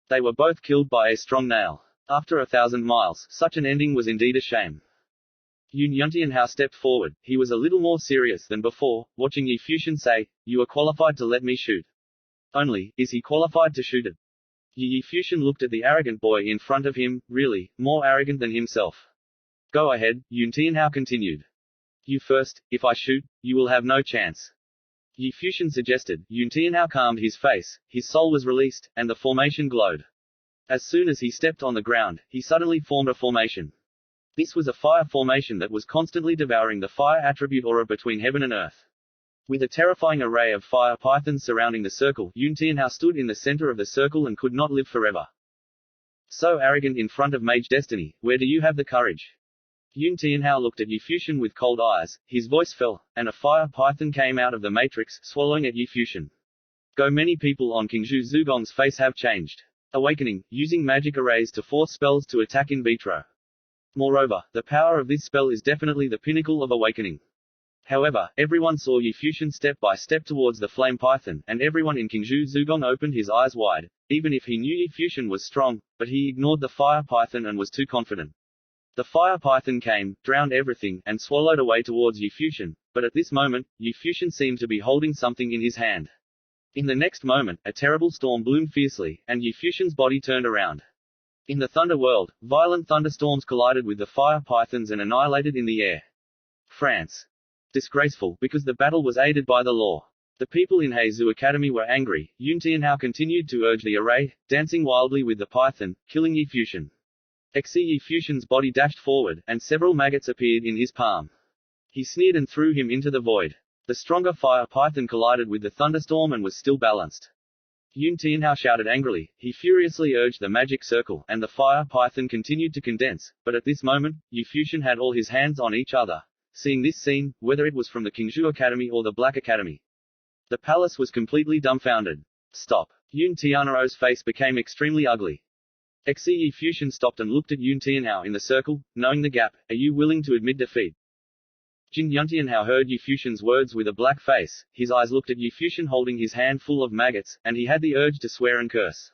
B: They were both killed by a strong nail. After 1,000 miles, such an ending was indeed a shame. Yun Tianhao stepped forward. He was a little more serious than before, watching Yi Futian say, "You are qualified to let me shoot." Only, is he qualified to shoot it? Yi Futian looked at the arrogant boy in front of him, really, more arrogant than himself. "Go ahead," Yun Tianhao continued. "You first. If I shoot, you will have no chance." Yi Futian suggested. Yun Tianhao calmed his face, his soul was released, and the formation glowed. As soon as he stepped on the ground, he suddenly formed a formation. This was a fire formation that was constantly devouring the fire attribute aura between heaven and earth. With a terrifying array of fire pythons surrounding the circle, Yun Tianhao stood in the center of the circle and could not live forever. So arrogant in front of Mage Destiny, where do you have the courage? Yun Tianhao looked at Yu Fuxian with cold eyes, his voice fell, and a fire python came out of the matrix, swallowing at Yu Fuxian. Go many people on Qingzhou Zugong's face have changed. Awakening, using magic arrays to force spells to attack in vitro. Moreover, the power of this spell is definitely the pinnacle of awakening. However, everyone saw Yu Fuxian step by step towards the flame python, and everyone in Qingzhou Zugong opened his eyes wide, even if he knew Yu Fuxian was strong, but he ignored the fire python and was too confident. The fire python came, drowned everything, and swallowed away towards Yu Fuxian, but at this moment, Yu Fuxian seemed to be holding something in his hand. In the next moment, a terrible storm bloomed fiercely, and Yu Fuxian's body turned around. In the Thunder World, violent thunderstorms collided with the fire pythons and annihilated in the air. France. Disgraceful, because the battle was aided by the law. The people in Heizhou Academy were angry. Yun Tianhao continued to urge the array, dancing wildly with the python, killing Yu Fuxian. Yu Fuxian's body dashed forward, and several maggots appeared in his palm. He sneered and threw him into the void. The stronger fire python collided with the thunderstorm and was still balanced. Yun Tianhao shouted angrily. He furiously urged the magic circle, and the fire python continued to condense, but at this moment, Yu Fuxian had all his hands on each other. Seeing this scene, whether it was from the Qingzhou Academy or the Black Academy, the palace was completely dumbfounded. Stop. Yun Tianhao's face became extremely ugly. Yu Fuxian stopped and looked at Yun Tianhao in the circle, knowing the gap. Are you willing to admit defeat? Jin Yun Tianhao heard Yu Fuxian's words with a black face. His eyes looked at Yu Fuxian holding his hand full of maggots, and he had the urge to swear and curse.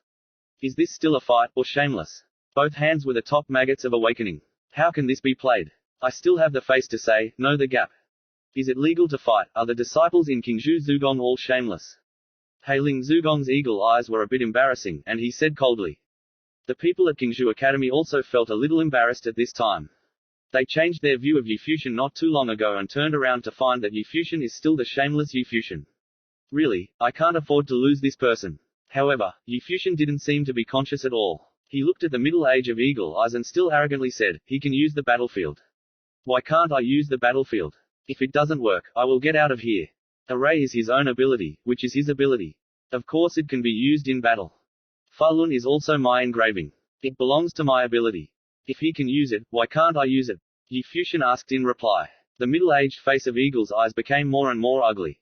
B: Is this still a fight, or shameless? Both hands were the top maggots of awakening. How can this be played? I still have the face to say, know the gap. Is it legal to fight? Are the disciples in Qingzhou Zugong all shameless? Hailing Zugong's eagle eyes were a bit embarrassing, and he said coldly. The people at Qingzhou Academy also felt a little embarrassed at this time. They changed their view of Yu Fuxian not too long ago and turned around to find that Yu Fuxian is still the shameless Yu Fuxian. Really, I can't afford to lose this person. However, Yu Fuxian didn't seem to be conscious at all. He looked at the middle age of eagle eyes and still arrogantly said, he can use the battlefield. Why can't I use the battlefield? If it doesn't work, I will get out of here. Array is his own ability, which is his ability. Of course it can be used in battle. Falun is also my engraving. It belongs to my ability. If he can use it, why can't I use it? Yu Fuxian asked in reply. The middle-aged face of Eagle's eyes became more and more ugly.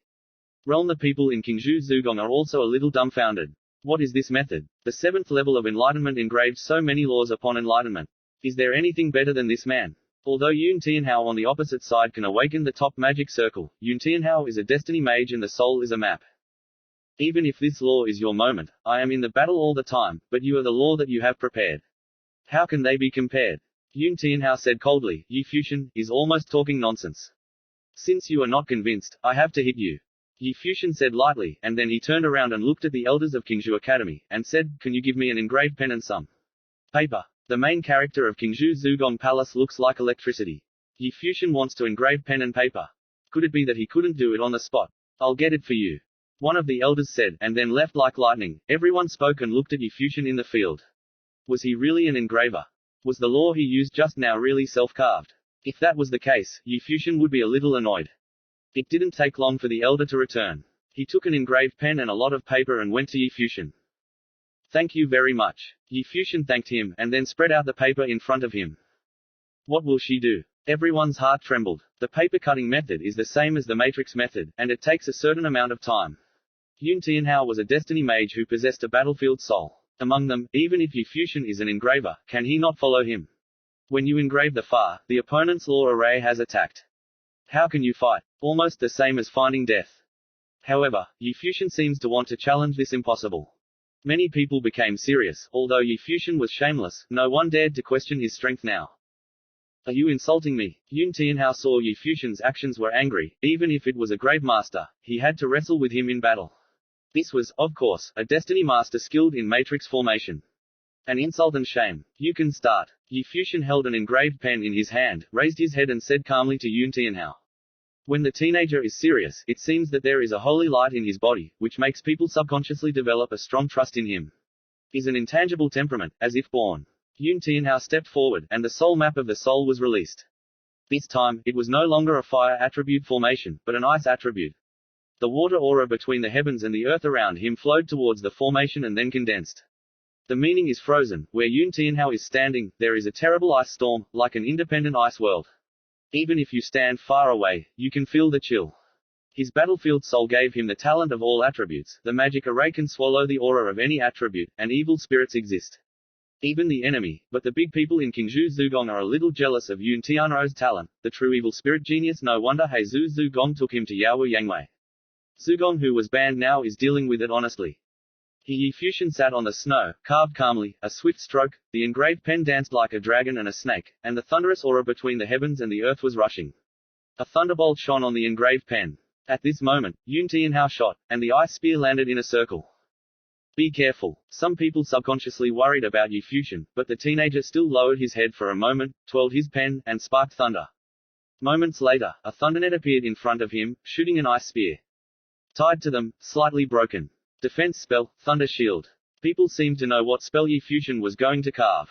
B: Realm the people in Qingzhou Zugong are also a little dumbfounded. What is this method? The 7th level of enlightenment engraved so many laws upon enlightenment. Is there anything better than this man? Although Yun Tianhao on the opposite side can awaken the top magic circle, Yun Tianhao is a destiny mage and the soul is a map. Even if this law is your moment, I am in the battle all the time, but you are the law that you have prepared. How can they be compared? Yun Tianhao said coldly. Yu Fuxian is almost talking nonsense. Since you are not convinced, I have to hit you. Yu Fuxian said lightly, and then he turned around and looked at the elders of Qingzhou Academy, and said, can you give me an engraved pen and some paper? The main character of Qingzhou Zugong Palace looks like electricity. Yu Fuxian wants to engrave pen and paper. Could it be that he couldn't do it on the spot? I'll get it for you. One of the elders said, and then left like lightning. Everyone spoke and looked at Yu Fuxian in the field. Was he really an engraver? Was the law he used just now really self-carved? If that was the case, Yu Fuxian would be a little annoyed. It didn't take long for the elder to return. He took an engraved pen and a lot of paper and went to Yu Fuxian. Thank you very much. Yu Fuxian thanked him, and then spread out the paper in front of him. What will she do? Everyone's heart trembled. The paper-cutting method is the same as the matrix method, and it takes a certain amount of time. Yun Tianhao was a destiny mage who possessed a battlefield soul. Among them, even if Yu Fuxian is an engraver, can he not follow him? When you engrave the far, the opponent's law array has attacked. How can you fight? Almost the same as finding death. However, Yu Fuxian seems to want to challenge this impossible. Many people became serious. Although Yu Fuxian was shameless, no one dared to question his strength now. Are you insulting me? Yun Tianhao saw Yu Fuxian's actions were angry. Even if it was a grave master, he had to wrestle with him in battle. This was, of course, a destiny master skilled in matrix formation. An insult and shame. You can start. Yu Fuxian held an engraved pen in his hand, raised his head and said calmly to Yun Tianhao. When the teenager is serious, it seems that there is a holy light in his body, which makes people subconsciously develop a strong trust in him. is an intangible temperament, as if born. Yun Tianhao stepped forward, and the soul map of the soul was released. This time, it was no longer a fire attribute formation, but an ice attribute. The water aura between the heavens and the earth around him flowed towards the formation and then condensed. The meaning is frozen. Where Yun Tianhao is standing, there is a terrible ice storm, like an independent ice world. Even if you stand far away, you can feel the chill. His battlefield soul gave him the talent of all attributes. The magic array can swallow the aura of any attribute, and evil spirits exist. Even the enemy, but the big people in Qingzhou Zugong are a little jealous of Yun Tianhao's talent, the true evil spirit genius. No wonder Heizhu Zugong took him to Yaowu Yangwei. Zugong, who was banned, now is dealing with it honestly. Yi Futian sat on the snow, carved calmly, a swift stroke, the engraved pen danced like a dragon and a snake, and the thunderous aura between the heavens and the earth was rushing. A thunderbolt shone on the engraved pen. At this moment, Yun Tianhao shot, and the ice spear landed in a circle. Be careful. Some people subconsciously worried about Yi Futian, but the teenager still lowered his head for a moment, twirled his pen, and sparked thunder. Moments later, a thundernet appeared in front of him, shooting an ice spear. Tied to them, slightly broken. Defense spell, Thunder Shield. People seemed to know what spell Yi Futian was going to carve.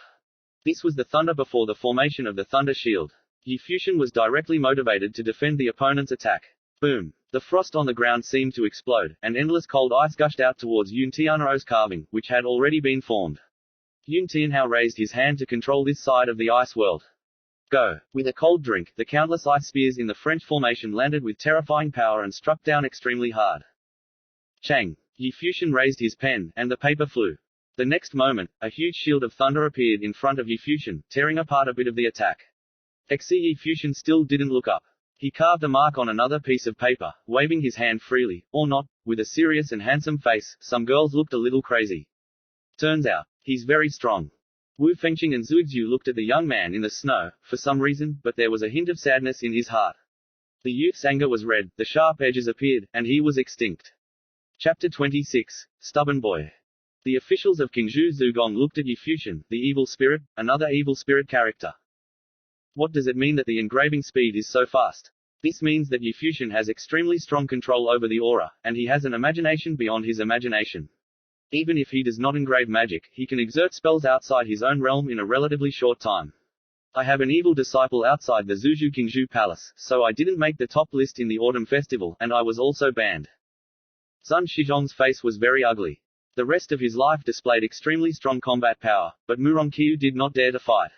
B: This was the thunder before the formation of the Thunder Shield. Yi Futian was directly motivated to defend the opponent's attack. Boom. The frost on the ground seemed to explode, and endless cold ice gushed out towards Yun Tianhao's carving, which had already been formed. Yun Tianhao raised his hand to control this side of the ice world. Go. With a cold drink, the countless ice spears in the French formation landed with terrifying power and struck down extremely hard. Chang. Yi Futian raised his pen, and the paper flew. The next moment, a huge shield of thunder appeared in front of Yi Futian, tearing apart a bit of the attack. Yi Futian still didn't look up. He carved a mark on another piece of paper, waving his hand freely, or not, with a serious and handsome face. Some girls looked a little crazy. Turns out, he's very strong. Wu Fengqing and Zhu Xu looked at the young man in the snow, for some reason, but there was a hint of sadness in his heart. The youth's anger was red, the sharp edges appeared, and he was extinct. Chapter 26. Stubborn Boy. The officials of Qingzhou Zugong looked at Yi Futian, the evil spirit, another evil spirit character. What does it mean that the engraving speed is so fast? This means that Yi Futian has extremely strong control over the aura, and he has an imagination beyond his imagination. Even if he does not engrave magic, he can exert spells outside his own realm in a relatively short time. I have an evil disciple outside the Zuzhu Qingzhou Palace, so I didn't make the top list in the Autumn Festival, and I was also banned. Zun Shizhong's face was very ugly. The rest of his life displayed extremely strong combat power, but Murong Qiu did not dare to fight.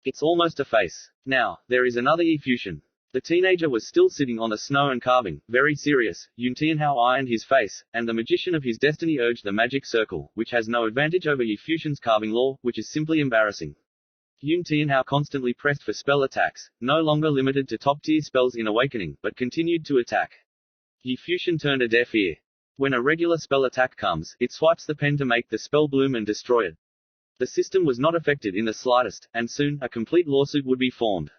B: It's almost a face. Now, there is another Yi Futian. The teenager was still sitting on the snow and carving, very serious. Yun Tianhao ironed his face, and the magician of his destiny urged the magic circle, which has no advantage over Yi Futian's carving law, which is simply embarrassing. Yun Tianhao constantly pressed for spell attacks, no longer limited to top-tier spells in Awakening, but continued to attack. Yi Futian turned a deaf ear. When a regular spell attack comes, it swipes the pen to make the spell bloom and destroy it. The system was not affected in the slightest, and soon, a complete lawsuit would be formed.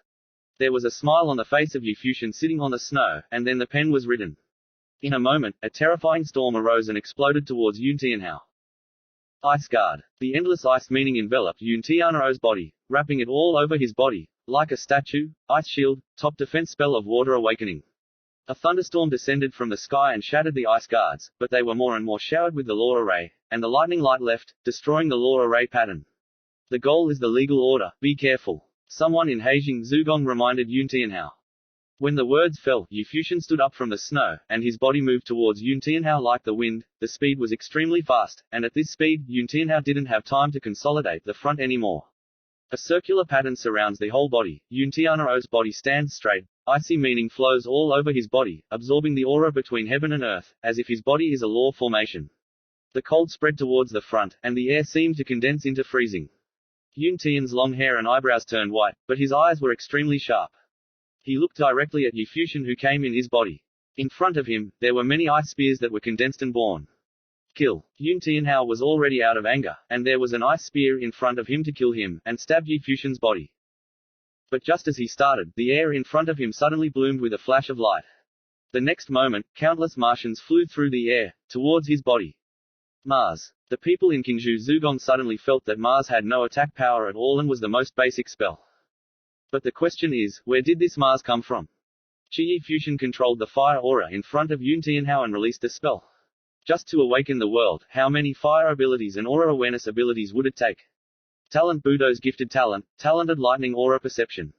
B: There was a smile on the face of Yi Futian sitting on the snow, and then the pen was written. In a moment, a terrifying storm arose and exploded towards Yun Tianhao. Ice Guard. The endless ice meaning enveloped Yun Tianhao's body, wrapping it all over his body, like a statue. Ice Shield, top defense spell of Water Awakening. A thunderstorm descended from the sky and shattered the ice guards, but they were more and more showered with the law array, and the lightning light left, destroying the law array pattern. The goal is the legal order, be careful. Someone in Heijing Zugong reminded Yun Tianhao. When the words fell, Yi Futian stood up from the snow, and his body moved towards Yun Tianhao like the wind. The speed was extremely fast, and at this speed, Yun Tianhao didn't have time to consolidate the front anymore. A circular pattern surrounds the whole body. Yun Tianhao's body stands straight. Icy meaning flows all over his body, absorbing the aura between heaven and earth, as if his body is a law formation. The cold spread towards the front, and the air seemed to condense into freezing. Yun Tian's long hair and eyebrows turned white, but his eyes were extremely sharp. He looked directly at Yi Futian, who came in his body. In front of him, there were many ice spears that were condensed and born. Kill. Yun Tianhao was already out of anger, and there was an ice spear in front of him to kill him, and stabbed Yi Futian's body. But just as he started, the air in front of him suddenly bloomed with a flash of light. The next moment, countless Martians flew through the air, towards his body. Mars. The people in Qingzhou Zugong suddenly felt that Mars had no attack power at all and was the most basic spell. But the question is, where did this Mars come from? Yi Futian controlled the fire aura in front of Yun Tianhao and released the spell. Just to awaken the world, how many fire abilities and aura awareness abilities would it take? Talent Budo's gifted talent, talented lightning aura perception.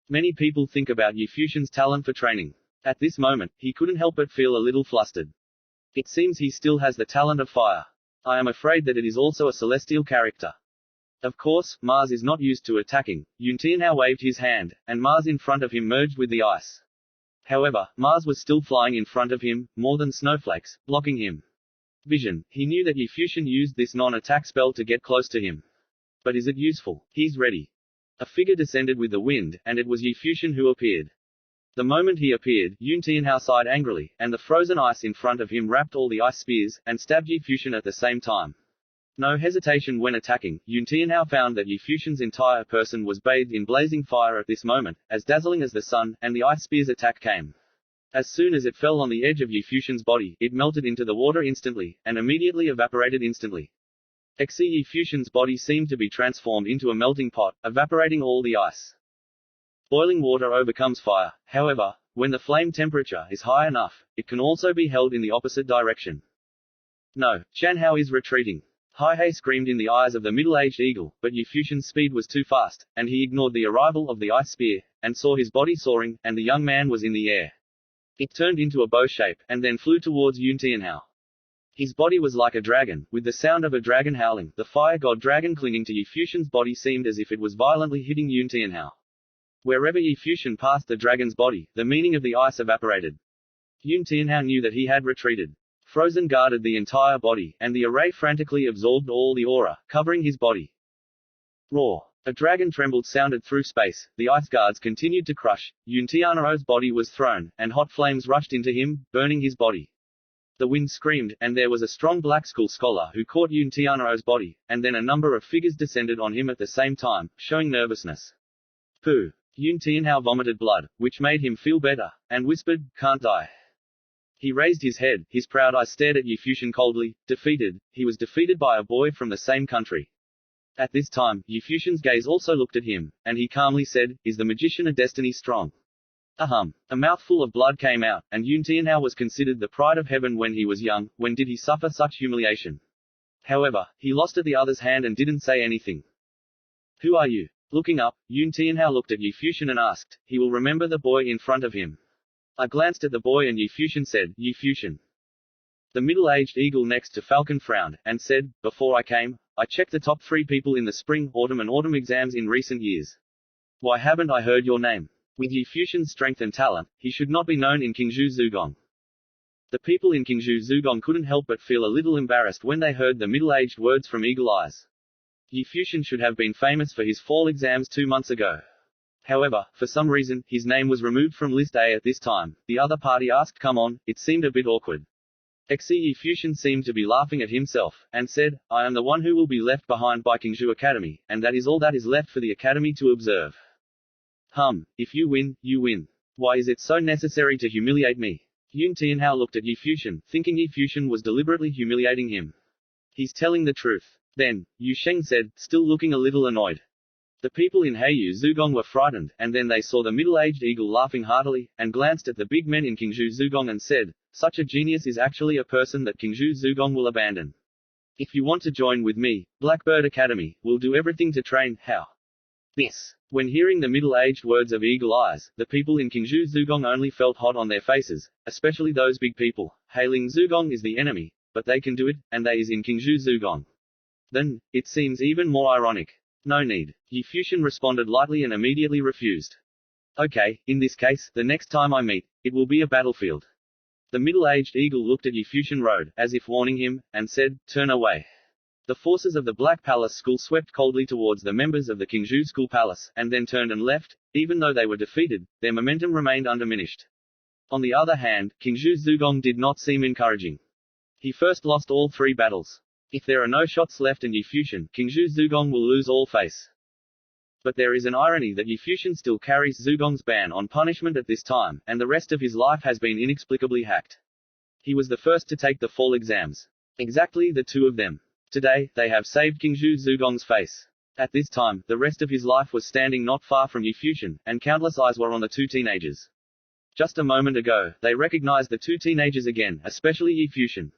B: Many people think about Yi Fuxian's talent for training. At this moment, he couldn't help but feel a little flustered. It seems he still has the talent of fire. I am afraid that it is also a celestial character. Of course, Mars is not used to attacking. Yuntian now waved his hand, and Mars in front of him merged with the ice. However, Mars was still flying in front of him, more than snowflakes, blocking him. Vision. He knew that Yi Fuxian used this non-attack spell to get close to him. But is it useful? He's ready. A figure descended with the wind, and it was Yi Fuxian who appeared. The moment he appeared, Yun Tianhao sighed angrily, and the frozen ice in front of him wrapped all the ice spears, and stabbed Yi Fuxian at the same time. No hesitation when attacking, Yun Tianhao found that Yi Fuxian's entire person was bathed in blazing fire at this moment, as dazzling as the sun, and the ice spear's attack came. As soon as it fell on the edge of Yi Fuxian's body, it melted into the water instantly, and immediately evaporated instantly. Yi Fuxian's body seemed to be transformed into a melting pot, evaporating all the ice. Boiling water overcomes fire, however, when the flame temperature is high enough, it can also be held in the opposite direction. No, Chanhao is retreating. Haihei screamed in the eyes of the middle-aged eagle, but Yi Fuxian's speed was too fast, and he ignored the arrival of the ice spear, and saw his body soaring, and the young man was in the air. It turned into a bow shape, and then flew towards Yun Tianhao. His body was like a dragon, with the sound of a dragon howling. The fire god dragon clinging to Yi Fuxian's body seemed as if it was violently hitting Yun Tianhao. Wherever Yi Fuxian passed the dragon's body, the meaning of the ice evaporated. Yun Tianhao knew that he had retreated. Frozen guarded the entire body, and the array frantically absorbed all the aura, covering his body. Roar. A dragon trembled sounded through space, the ice guards continued to crush, Yun Tianhao's body was thrown, and hot flames rushed into him, burning his body. The wind screamed, and there was a strong black school scholar who caught Yun Tianhao's body, and then a number of figures descended on him at the same time, showing nervousness. Pooh. Yun Tianhao vomited blood, which made him feel better, and whispered, "Can't die." He raised his head, his proud eyes stared at Yi Fuxian coldly. Defeated. He was defeated by a boy from the same country. At this time, Yi Fuxian's gaze also looked at him, and he calmly said, "Is the magician of destiny strong?" Ahem. A mouthful of blood came out, and Yun Tianhao was considered the pride of heaven when he was young. When did he suffer such humiliation? However, he lost at the other's hand and didn't say anything. "Who are you?" Looking up, Yun Tianhao looked at Yi Fuxian and asked. He will remember the boy in front of him. I glanced at the boy and Yi Fuxian said, "Yi Fuxian." The middle-aged eagle next to Falcon frowned, and said, "Before I came, I checked the top 3 people in the spring, autumn and autumn exams in recent years. Why haven't I heard your name?" With Yi Fuxian's strength and talent, he should not be known in Qingzhou Zugong. The people in Qingzhou Zugong couldn't help but feel a little embarrassed when they heard the middle-aged words from Eagle Eyes. Yi Fuxian should have been famous for his fall exams 2 months ago. However, for some reason, his name was removed from List A at this time. The other party asked, "Come on," it seemed a bit awkward. Yi Fuxian seemed to be laughing at himself, and said, "I am the one who will be left behind by Qingzhou Academy, and that is all that is left for the Academy to observe." If you win, you win. Why is it so necessary to humiliate me? Yun Tianhao looked at Yi Fuxian, thinking Yi Fuxian was deliberately humiliating him. He's telling the truth. Then, Yu Sheng said, still looking a little annoyed. The people in Heyu Zugong were frightened, and then they saw the middle-aged eagle laughing heartily, and glanced at the big men in Qingzhou Zugong and said, "Such a genius is actually a person that Qingzhou Zugong will abandon. If you want to join with me, Blackbird Academy, we'll do everything to train." How? This. When hearing the middle-aged words of Eagle Eyes, the people in Qingzhou Zugong only felt hot on their faces, especially those big people. Hailing Zugong is the enemy, but they can do it, and they is in Qingzhou Zugong. Then, it seems even more ironic. No need. Yi Fuxian responded lightly and immediately refused. Okay, in this case, the next time I meet, it will be a battlefield. The middle-aged eagle looked at Yi Fuxian Road, as if warning him, and said, "Turn away." The forces of the Black Palace School swept coldly towards the members of the Qingzhou School Palace, and then turned and left. Even though they were defeated, their momentum remained undiminished. On the other hand, Qingzhou Zugong did not seem encouraging. He first lost all 3 battles. If there are no shots left in Yi Fuxian, Qingzhou Zugong will lose all face. But there is an irony that Yi Fuxian still carries Zugong's ban on punishment at this time, and the rest of his life has been inexplicably hacked. He was the first to take the fall exams. Exactly the 2 of them. Today, they have saved Qingzhou Zugong's face. At this time, the rest of his life was standing not far from Yi Fuxian, and countless eyes were on the 2 teenagers. Just a moment ago, they recognized the 2 teenagers again, especially Yi Fuxian.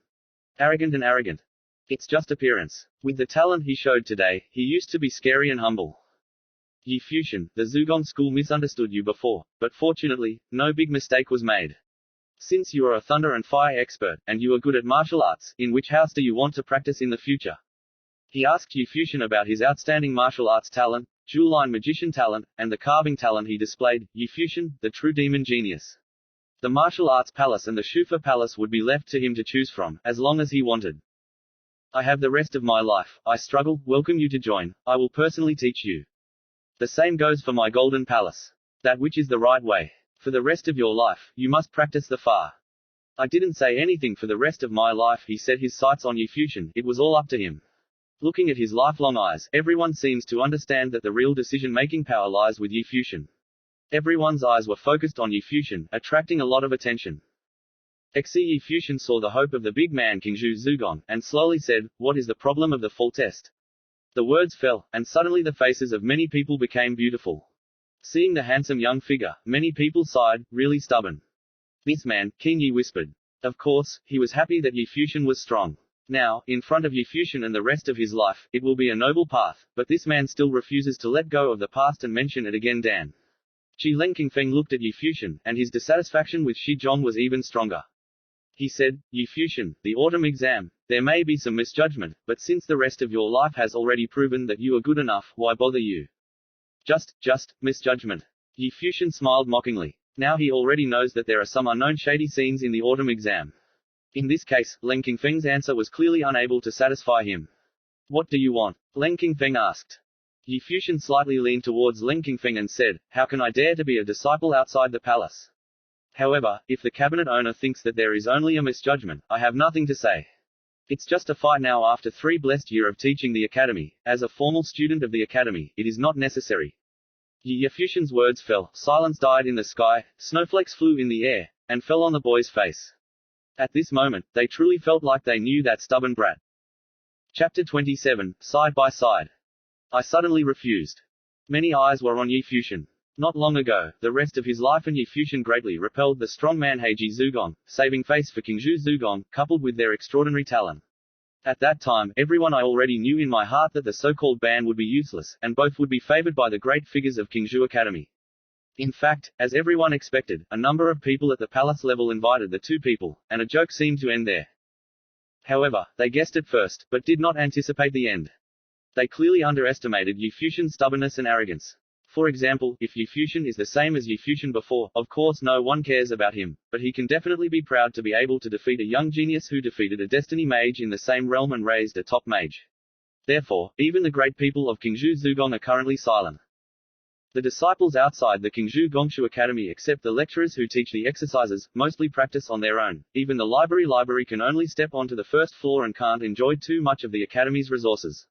B: Arrogant and arrogant. It's just appearance. With the talent he showed today, he used to be scary and humble. Yi Futian, the Zugong school misunderstood you before, but fortunately, no big mistake was made. Since you are a thunder and fire expert, and you are good at martial arts, in which house do you want to practice in the future? He asked Yi Futian about his outstanding martial arts talent, jewel line magician talent, and the carving talent he displayed. Yi Futian, the true demon genius. The martial arts palace and the Shufa palace would be left to him to choose from, as long as he wanted. I have the rest of my life. I struggle, welcome you to join. I will personally teach you. The same goes for my golden palace. That which is the right way. For the rest of your life, you must practice the Fa. I didn't say anything for the rest of my life. He set his sights on Yi Futian. It was all up to him. Looking at his lifelong eyes, everyone seems to understand that the real decision-making power lies with Yi Futian. Everyone's eyes were focused on Yi Futian, attracting a lot of attention. Yi Futian saw the hope of the big man Qingzhou Zugong, and slowly said, "What is the problem of the fall test?" The words fell, and suddenly the faces of many people became beautiful. Seeing the handsome young figure, many people sighed, really stubborn. This man, Qing Yi whispered. Of course, he was happy that Yi Futian was strong. Now, in front of Yi Futian and the rest of his life, it will be a noble path, but this man still refuses to let go of the past and mention it again. Dan. Qi Len Qingfeng looked at Yi Futian, and his dissatisfaction with Shi Zhong was even stronger. He said, Yi Futian, the autumn exam, there may be some misjudgment, but since the rest of your life has already proven that you are good enough, why bother you? Just, misjudgment. Yi Futian smiled mockingly. Now he already knows that there are some unknown shady scenes in the autumn exam. In this case, Len Qingfeng's answer was clearly unable to satisfy him. What do you want? Len Qingfeng asked. Yi Futian slightly leaned towards Len Qingfeng and said, how can I dare to be a disciple outside the palace? However, if the cabinet owner thinks that there is only a misjudgment, I have nothing to say. It's just a fight now after 3 blessed years of teaching the academy. As a formal student of the academy, it is not necessary. Yi Futian's words fell, silence died in the sky, snowflakes flew in the air, and fell on the boy's face. At this moment, they truly felt like they knew that stubborn brat. Chapter 27, Side by Side. I suddenly refused. Many eyes were on Yi Futian. Not long ago, the rest of his life and Yi Futian greatly repelled the strongman Heiji Zugong, saving face for Qingzhou Zugong, coupled with their extraordinary talent. At that time, everyone I already knew in my heart that the so-called ban would be useless, and both would be favored by the great figures of Qingzhou Academy. In fact, as everyone expected, a number of people at the palace level invited the two people, and a joke seemed to end there. However, they guessed it first, but did not anticipate the end. They clearly underestimated Yi Futian's stubbornness and arrogance. For example, if Yi Futian is the same as Yi Futian before, of course no one cares about him, but he can definitely be proud to be able to defeat a young genius who defeated a destiny mage in the same realm and raised a top mage. Therefore, even the great people of Qingzhou Zugong are currently silent. The disciples outside the Qingzhou Gongshu Academy except the lecturers who teach the exercises, mostly practice on their own. Even the library can only step onto the first floor and can't enjoy too much of the academy's resources.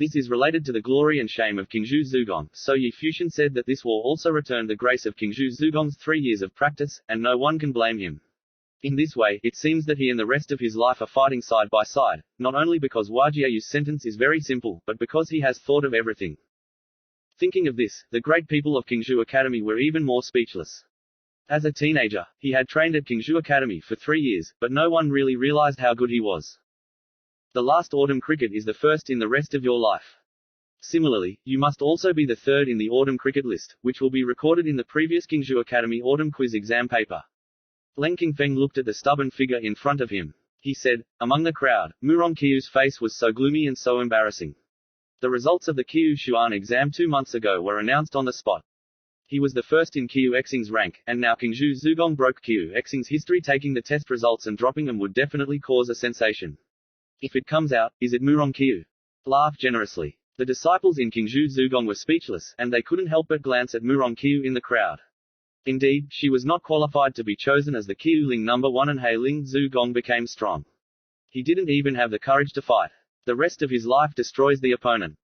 B: This is related to the glory and shame of Qingzhou Zugong, so Yi Futian said that this will also return the grace of Qingzhou Zugong's 3 years of practice, and no one can blame him. In this way, it seems that he and the rest of his life are fighting side by side, not only because Wajiayu's sentence is very simple, but because he has thought of everything. Thinking of this, the great people of Qingzhou Academy were even more speechless. As a teenager, he had trained at Qingzhou Academy for 3 years, but no one really realized how good he was. The last autumn cricket is the first in the rest of your life. Similarly, you must also be the third in the autumn cricket list, which will be recorded in the previous Qingzhou Academy autumn quiz exam paper. Len Qingfeng looked at the stubborn figure in front of him. He said, among the crowd, Murong Qiu's face was so gloomy and so embarrassing. The results of the Qiu Xuan exam 2 months ago were announced on the spot. He was the first in Qiu Xing's rank, and now Qingzhou Zugong broke Qiu Xing's history. Taking the test results and dropping them would definitely cause a sensation. If it comes out, is it Murong Qiu? Laugh generously. The disciples in Qingzhou Zugong were speechless, and they couldn't help but glance at Murong Qiu in the crowd. Indeed, she was not qualified to be chosen as the Qiu Ling number 1, and He Ling Zugong became strong. He didn't even have the courage to fight. The rest of his life destroys the opponent.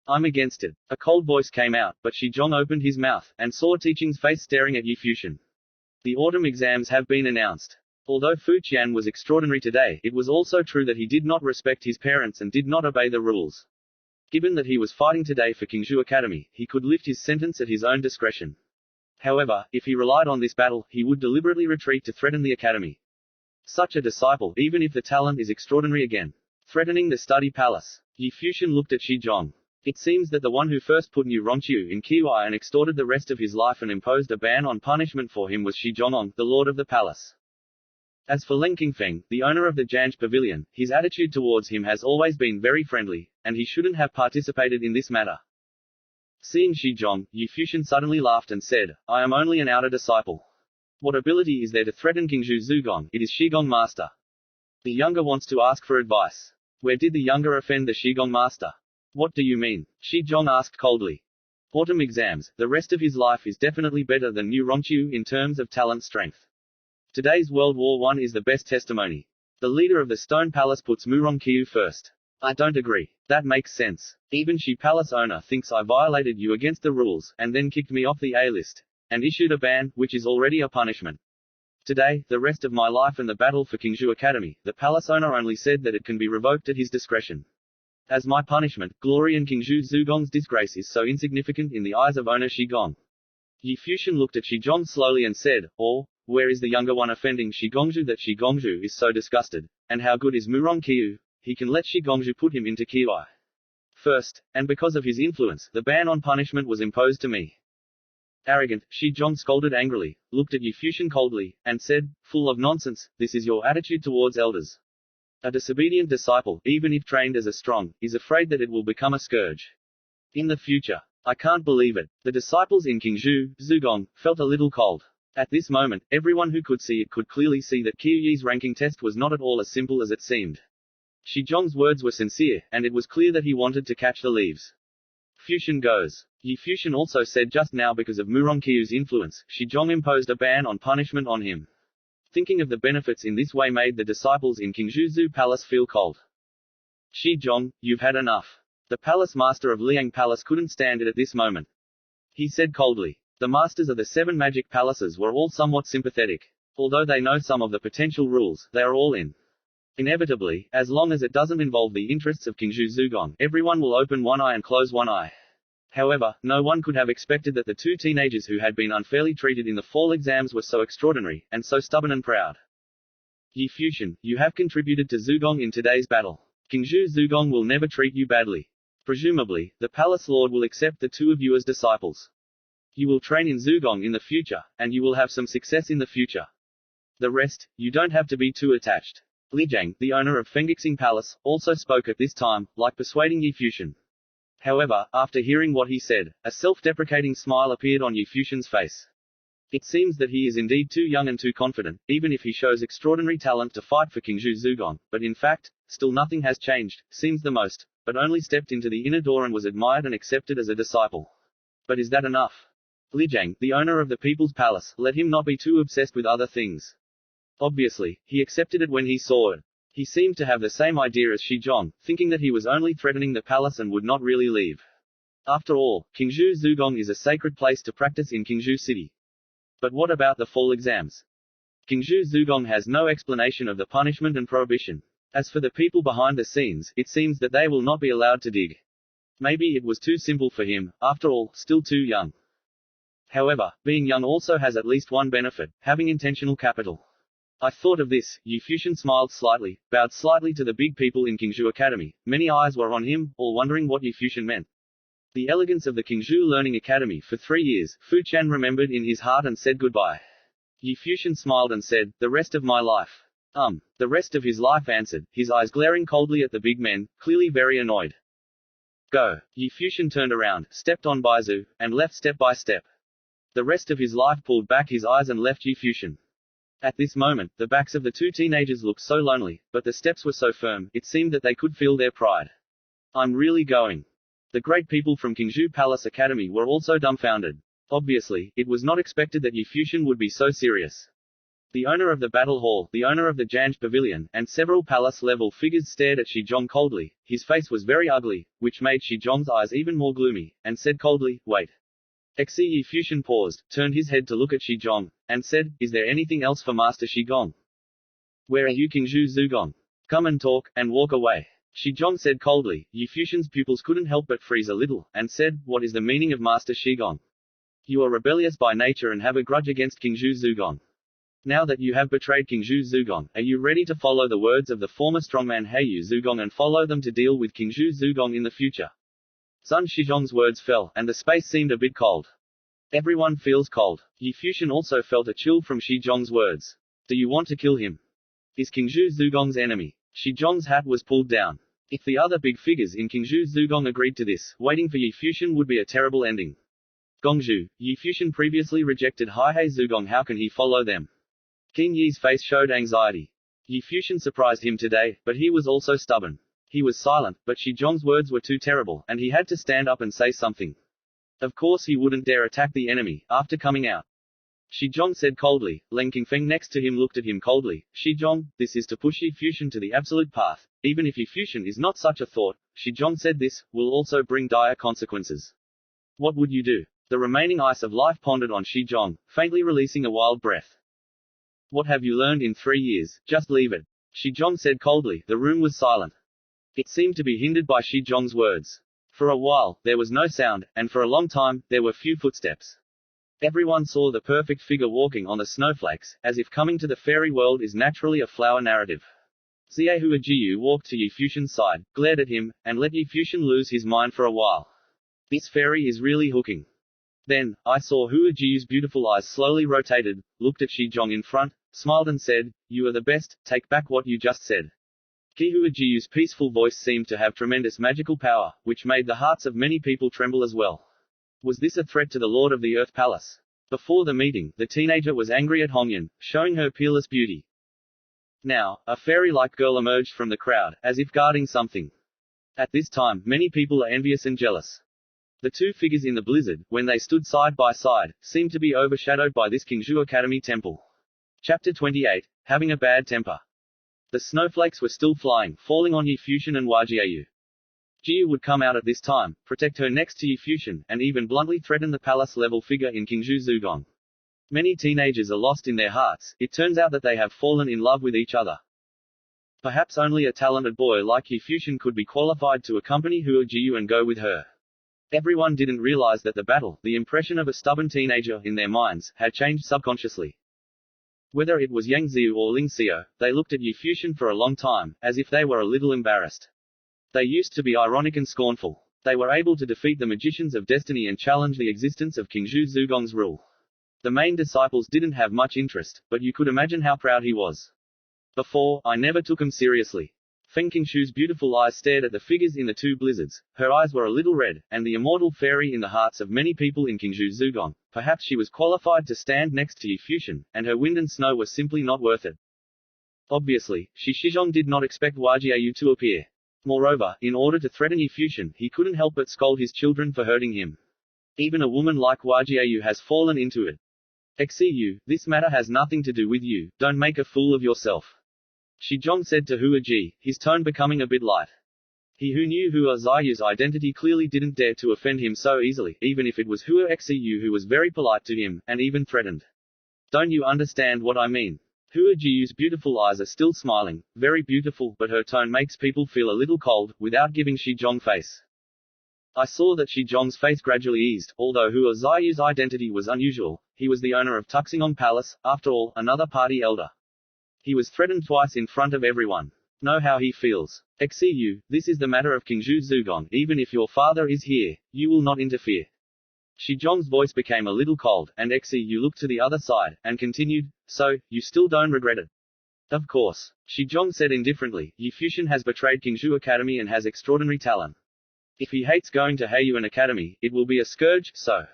B: I'm against it. A cold voice came out, but Shi Zhong opened his mouth, and saw Teaching's face staring at Yi Futian. The autumn exams have been announced. Although Futian was extraordinary today, it was also true that he did not respect his parents and did not obey the rules. Given that he was fighting today for Qingzhou Academy, he could lift his sentence at his own discretion. However, if he relied on this battle, he would deliberately retreat to threaten the academy. Such a disciple, even if the talent is extraordinary again. Threatening the study palace. Yi Fuxian looked at Xizhong. It seems that the one who first put New Rongqiu in Kiwai and extorted the rest of his life and imposed a ban on punishment for him was Xizhong, the lord of the palace. As for Leng Qingfeng, the owner of the Janj Pavilion, his attitude towards him has always been very friendly, and he shouldn't have participated in this matter. Seeing Xizhong, Yi Fuxian suddenly laughed and said, I am only an outer disciple. What ability is there to threaten Qingzhou Zugong? It is Shigong Master. The younger wants to ask for advice. Where did the younger offend the Shigong Master? What do you mean? Xizhong asked coldly. Autumn exams, the rest of his life is definitely better than New Rongqiu in terms of talent strength. Today's World War I is the best testimony. The leader of the Stone Palace puts Mu Rongqiu first. I don't agree. That makes sense. Even Shi Palace owner thinks I violated you against the rules, and then kicked me off the A-list. And issued a ban, which is already a punishment. Today, the rest of my life and the battle for Qingzhou Academy, the palace owner only said that it can be revoked at his discretion. As my punishment, glory in Qingzhou Zugong's disgrace is so insignificant in the eyes of owner Shigong. Yi Fuxian looked at Xizhong slowly and said, where is the younger one offending Shigongzhu that Shigongzhu is so disgusted? And how good is Mu Rongqiu? He can let Shigongzhu put him into Kiwai. First, and because of his influence, the ban on punishment was imposed to me. Arrogant, Xizhong scolded angrily, looked at Yi Fuxian coldly, and said, full of nonsense, this is your attitude towards elders. A disobedient disciple, even if trained as a strong, is afraid that it will become a scourge. In the future. I can't believe it. The disciples in Qingzhou, Zugong, felt a little cold. At this moment, everyone who could see it could clearly see that Qiuyi's ranking test was not at all as simple as it seemed. Xizhong's words were sincere, and it was clear that he wanted to catch the leaves. Fuxian goes. Yi Fuxian also said just now because of Mu Rongqiu's influence, Xizhong imposed a ban on punishment on him. Thinking of the benefits in this way made the disciples in Qingzhou Zoo Palace feel cold. Xizhong, you've had enough. The palace master of Liang Palace couldn't stand it at this moment. He said coldly. The masters of the 7 magic palaces were all somewhat sympathetic. Although they know some of the potential rules, they are all in. Inevitably, as long as it doesn't involve the interests of Qingzhou Zugong, everyone will open one eye and close one eye. However, no one could have expected that the 2 teenagers who had been unfairly treated in the fall exams were so extraordinary, and so stubborn and proud. Yi Fuxian, you have contributed to Zugong in today's battle. Qingzhou Zugong will never treat you badly. Presumably, the palace lord will accept the 2 of you as disciples. You will train in Zugong in the future, and you will have some success in the future. The rest, you don't have to be too attached. Li Jiang, the owner of Fengixing Palace, also spoke at this time, like persuading Yi Fuxian. However, after hearing what he said, a self-deprecating smile appeared on Yi Fuxian's face. It seems that he is indeed too young and too confident, even if he shows extraordinary talent to fight for Qingzhou Zugong, but in fact, still nothing has changed, seems the most, but only stepped into the inner door and was admired and accepted as a disciple. But is that enough? Li Jiang, the owner of the People's Palace, let him not be too obsessed with other things. Obviously, he accepted it when he saw it. He seemed to have the same idea as Xizhong, thinking that he was only threatening the palace and would not really leave. After all, Qingzhou Zugong is a sacred place to practice in Qingzhou City. But what about the fall exams? Qingzhou Zugong has no explanation of the punishment and prohibition. As for the people behind the scenes, it seems that they will not be allowed to dig. Maybe it was too simple for him, after all, still too young. However, being young also has at least one benefit, having intentional capital. I thought of this. Yi Fuxian smiled slightly, bowed slightly to the big people in Qingzhou Academy. Many eyes were on him, all wondering what Yi Fuxian meant. The elegance of the Qingzhou Learning Academy for 3 years, Futian remembered in his heart and said goodbye. Yi Fuxian smiled and said, the rest of my life. The rest of his life answered, his eyes glaring coldly at the big men, clearly very annoyed. Go. Yi Fuxian turned around, stepped on Baizu, and left step by step. The rest of his life pulled back his eyes and left Yi Fuxian. At this moment, the backs of the 2 teenagers looked so lonely, but the steps were so firm, it seemed that they could feel their pride. I'm really going. The great people from Qingzhou Palace Academy were also dumbfounded. Obviously, it was not expected that Yi Fuxian would be so serious. The owner of the battle hall, the owner of the Janj Pavilion, and several palace-level figures stared at Xizhong coldly. His face was very ugly, which made Xizhong's eyes even more gloomy, and said coldly, wait. Yi Fuxian paused, turned his head to look at Xizhong, and said, is there anything else for Master Xigong? Where are you Qingzhou Zugong? Come and talk, and walk away. Xizhong said coldly. Yi Fuxian's pupils couldn't help but freeze a little, and said, what is the meaning of Master Xigong? You are rebellious by nature and have a grudge against Qingzhou Zugong. Now that you have betrayed King Zhu Zugong, are you ready to follow the words of the former strongman Heyu Zugong and follow them to deal with King Zhu Zugong in the future? Sun Shizhong's words fell, and the space seemed a bit cold. Everyone feels cold. Yi Fuxian also felt a chill from Shizhong's words. Do you want to kill him? Is King Zhu Zugong's enemy? Shizhong's hat was pulled down. If the other big figures in King Zhu Zugong agreed to this, waiting for Yi Fuxian would be a terrible ending. Gongzhu, Yi Fuxian previously rejected Haihei Zugong, how can he follow them? Qin Yi's face showed anxiety. Yi Fuxian surprised him today, but he was also stubborn. He was silent, but Shizhong's words were too terrible, and he had to stand up and say something. Of course he wouldn't dare attack the enemy, after coming out. Shizhong said coldly. Leng Qingfeng next to him looked at him coldly. Shizhong, this is to push Yi Fuxian to the absolute path. Even if Yi Fuxian is not such a thought, Shizhong said this, will also bring dire consequences. What would you do? The remaining ice of life pondered on Shizhong, faintly releasing a wild breath. What have you learned in 3 years? Just leave it. Shizhong said coldly. The room was silent. It seemed to be hindered by Shizhong's words. For a while, there was no sound, and for a long time, there were few footsteps. Everyone saw the perfect figure walking on the snowflakes, as if coming to the fairy world is naturally a flower narrative. Xie Huajiu walked to Yi Fuxian's side, glared at him, and let Yi Fuxian lose his mind for a while. This fairy is really hooking. Then, I saw Huajiu's beautiful eyes slowly rotated, looked at Shizhong in front, smiled and said, you are the best, take back what you just said. Qi Huajiu's peaceful voice seemed to have tremendous magical power, which made the hearts of many people tremble as well. Was this a threat to the Lord of the Earth Palace? Before the meeting, the teenager was angry at Hongyan, showing her peerless beauty. Now, a fairy-like girl emerged from the crowd, as if guarding something. At this time, many people are envious and jealous. The two figures in the blizzard, when they stood side by side, seemed to be overshadowed by this Qingzhou Academy temple. Chapter 28, Having a Bad Temper. The snowflakes were still flying, falling on Yi Fuxian and Huajiu. Jiu would come out at this time, protect her next to Yi Fuxian, and even bluntly threaten the palace-level figure in Qingzhou Zugong. Many teenagers are lost in their hearts. It turns out that they have fallen in love with each other. Perhaps only a talented boy like Yi Fuxian could be qualified to accompany Huajiu and go with her. Everyone didn't realize that the battle, the impression of a stubborn teenager in their minds, had changed subconsciously. Whether it was Yang Ziu or Ling Xiao, they looked at Yi Fuxian for a long time, as if they were a little embarrassed. They used to be ironic and scornful. They were able to defeat the magicians of destiny and challenge the existence of King Zhu Zugong's rule. The main disciples didn't have much interest, but you could imagine how proud he was. Before, I never took him seriously. Feng Qingshu's beautiful eyes stared at the figures in the two blizzards. Her eyes were a little red, and the immortal fairy in the hearts of many people in Qingzhou Zugong. Perhaps she was qualified to stand next to Yi Fuxian, and her wind and snow were simply not worth it. Obviously, Shizhong did not expect Huajiu to appear. Moreover, in order to threaten Yi Fuxian, he couldn't help but scold his children for hurting him. Even a woman like Huajiu has fallen into it. Xiu, this matter has nothing to do with you, don't make a fool of yourself. Shizhong said to Huaji, his tone becoming a bit light. He who knew Hua Ziyu's identity clearly didn't dare to offend him so easily, even if it was Hua Xiu who was very polite to him, and even threatened. Don't you understand what I mean? Huajiu's beautiful eyes are still smiling, very beautiful, but her tone makes people feel a little cold, without giving Shizhong face. I saw that Shizhong's face gradually eased, although Hua Ziyu's identity was unusual. He was the owner of Tuxingong Palace, after all, another party elder. He was threatened twice in front of everyone. Know how he feels. Xiu, this is the matter of Qingzhou Zugong. Even if your father is here, you will not interfere. Shizhong's voice became a little cold, and Xiu looked to the other side, and continued, so, you still don't regret it? Of course. Shizhong said indifferently, Yi Fuxian has betrayed Qingzhou Academy and has extraordinary talent. If he hates going to Heiyuan Academy, it will be a scourge, so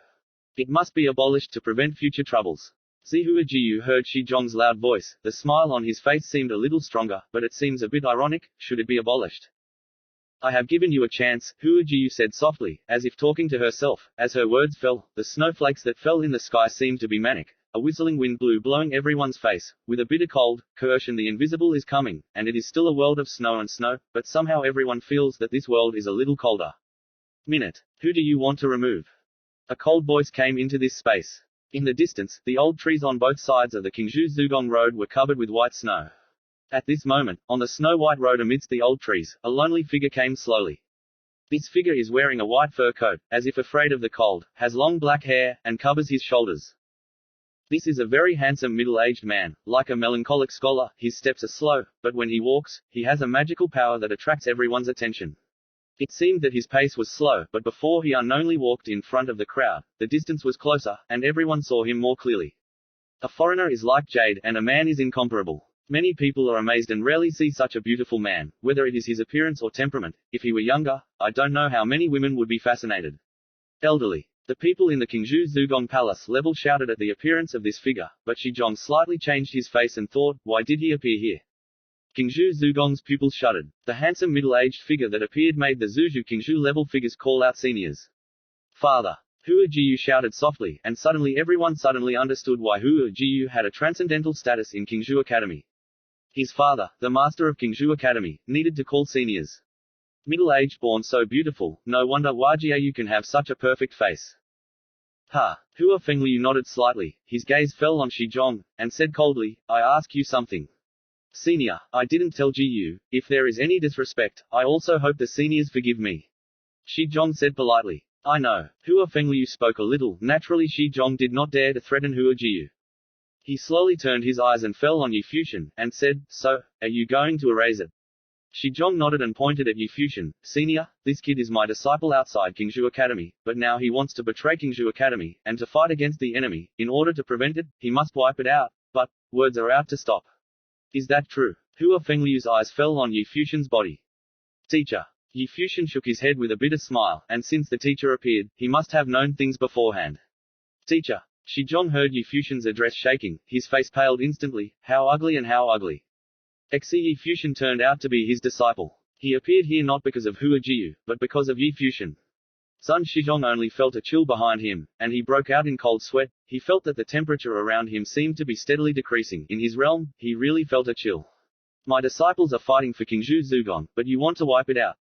B: it must be abolished to prevent future troubles. Huajiu heard Shizhong's loud voice. The smile on his face seemed a little stronger, but it seems a bit ironic. Should it be abolished? I have given you a chance, Huajiu said softly, as if talking to herself. As her words fell, the snowflakes that fell in the sky seemed to be manic. A whistling wind blew, blowing everyone's face. With a bitter cold, coercion, the invisible is coming, and it is still a world of snow and snow, but somehow everyone feels that this world is a little colder. Minute. Who do you want to remove? A cold voice came into this space. In the distance, the old trees on both sides of the Qingzhou Zugong Road were covered with white snow. At this moment, on the snow-white road amidst the old trees, a lonely figure came slowly. This figure is wearing a white fur coat, as if afraid of the cold, has long black hair, and covers his shoulders. This is a very handsome middle-aged man, like a melancholic scholar. His steps are slow, but when he walks, he has a magical power that attracts everyone's attention. It seemed that his pace was slow, but before he unknowingly walked in front of the crowd, the distance was closer, and everyone saw him more clearly. A foreigner is like jade, and a man is incomparable. Many people are amazed and rarely see such a beautiful man, whether it is his appearance or temperament. If he were younger, I don't know how many women would be fascinated. Elderly. The people in the Qingzhou Zugong Palace level shouted at the appearance of this figure, but Shizhong slightly changed his face and thought, why did he appear here? Qingzhou Zugong's pupils shuddered. The handsome middle-aged figure that appeared made the Zuzhu Qingzhou level figures call out seniors. Father. Hua Jiyu shouted softly, and suddenly everyone suddenly understood why Hua Jiyu had a transcendental status in Qingzhou Academy. His father, the master of Qingzhou Academy, needed to call seniors. Middle-aged born so beautiful, no wonder Hua Jiyu can have such a perfect face. Ha! Hua Fengliu nodded slightly, his gaze fell on Shizhong, and said coldly, I ask you something. Senior, I didn't tell Jiyu. If there is any disrespect, I also hope the seniors forgive me. Shizhong said politely. I know. Hua Fengliu spoke a little. Naturally Shizhong did not dare to threaten Hua Jiyu. He slowly turned his eyes and fell on Yi Futian, and said, so, are you going to erase it? Shizhong nodded and pointed at Yi Futian. Senior, this kid is my disciple outside Qingzhou Academy, but now he wants to betray Qingzhou Academy, and to fight against the enemy. In order to prevent it, he must wipe it out. But, words are out to stop. Is that true? Hua Fengliu's eyes fell on Yi Futian's body. Teacher. Yi Futian shook his head with a bitter smile, and since the teacher appeared, he must have known things beforehand. Teacher. Shizhong heard Yi Futian's address shaking, his face paled instantly. How ugly and how ugly. Yi Futian turned out to be his disciple. He appeared here not because of Hua Jiyu, but because of Yi Futian. Sun Shizhong only felt a chill behind him, and he broke out in cold sweat. He felt that the temperature around him seemed to be steadily decreasing. In his realm, he really felt a chill. My disciples are fighting for Qingzhou Zugong, but you want to wipe it out.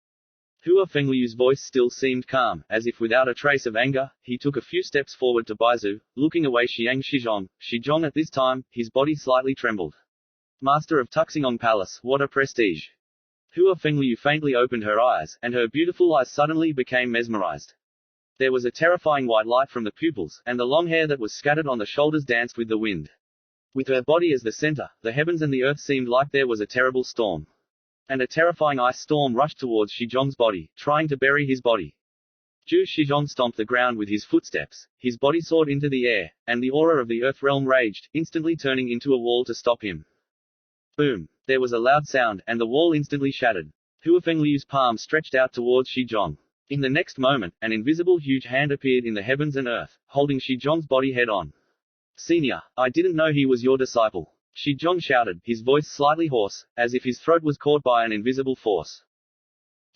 B: Hua Fengliu's voice still seemed calm, as if without a trace of anger. He took a few steps forward to Baizu, looking away Xiang Shizhong. Shizhong at this time, his body slightly trembled. Master of Tuxingong Palace, what a prestige. Hua Fengliu faintly opened her eyes, and her beautiful eyes suddenly became mesmerized. There was a terrifying white light from the pupils, and the long hair that was scattered on the shoulders danced with the wind. With her body as the center, the heavens and the earth seemed like there was a terrible storm. And a terrifying ice storm rushed towards Shizhong's body, trying to bury his body. Zhu Shizhong stomped the ground with his footsteps, his body soared into the air, and the aura of the earth realm raged, instantly turning into a wall to stop him. Boom! There was a loud sound, and the wall instantly shattered. Hua Fengliu's palm stretched out towards Shizhong. In the next moment, an invisible huge hand appeared in the heavens and earth, holding Shizhong's body head-on. Senior, I didn't know he was your disciple. Shizhong shouted, his voice slightly hoarse, as if his throat was caught by an invisible force.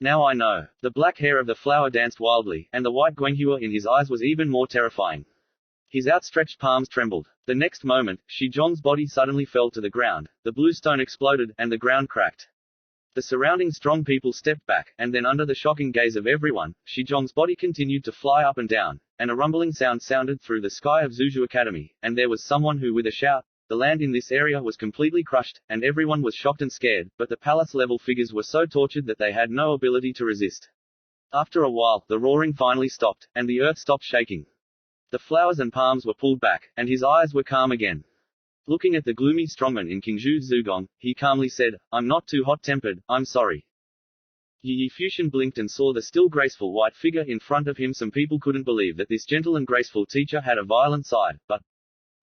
B: Now I know. The black hair of the flower danced wildly, and the white guanghua in his eyes was even more terrifying. His outstretched palms trembled. The next moment, Shizhong's body suddenly fell to the ground, the blue stone exploded, and the ground cracked. The surrounding strong people stepped back, and then under the shocking gaze of everyone, Shizhong's body continued to fly up and down, and a rumbling sound sounded through the sky of Zuzhu Academy, and there was someone who with a shout, the land in this area was completely crushed, and everyone was shocked and scared, but the palace-level figures were so tortured that they had no ability to resist. After a while, the roaring finally stopped, and the earth stopped shaking. The flowers and palms were pulled back, and his eyes were calm again. Looking at the gloomy strongman in Qingzhou Zugong, he calmly said, I'm not too hot-tempered, I'm sorry. Yi Futian blinked and saw the still graceful white figure in front of him. Some people couldn't believe that this gentle and graceful teacher had a violent side, but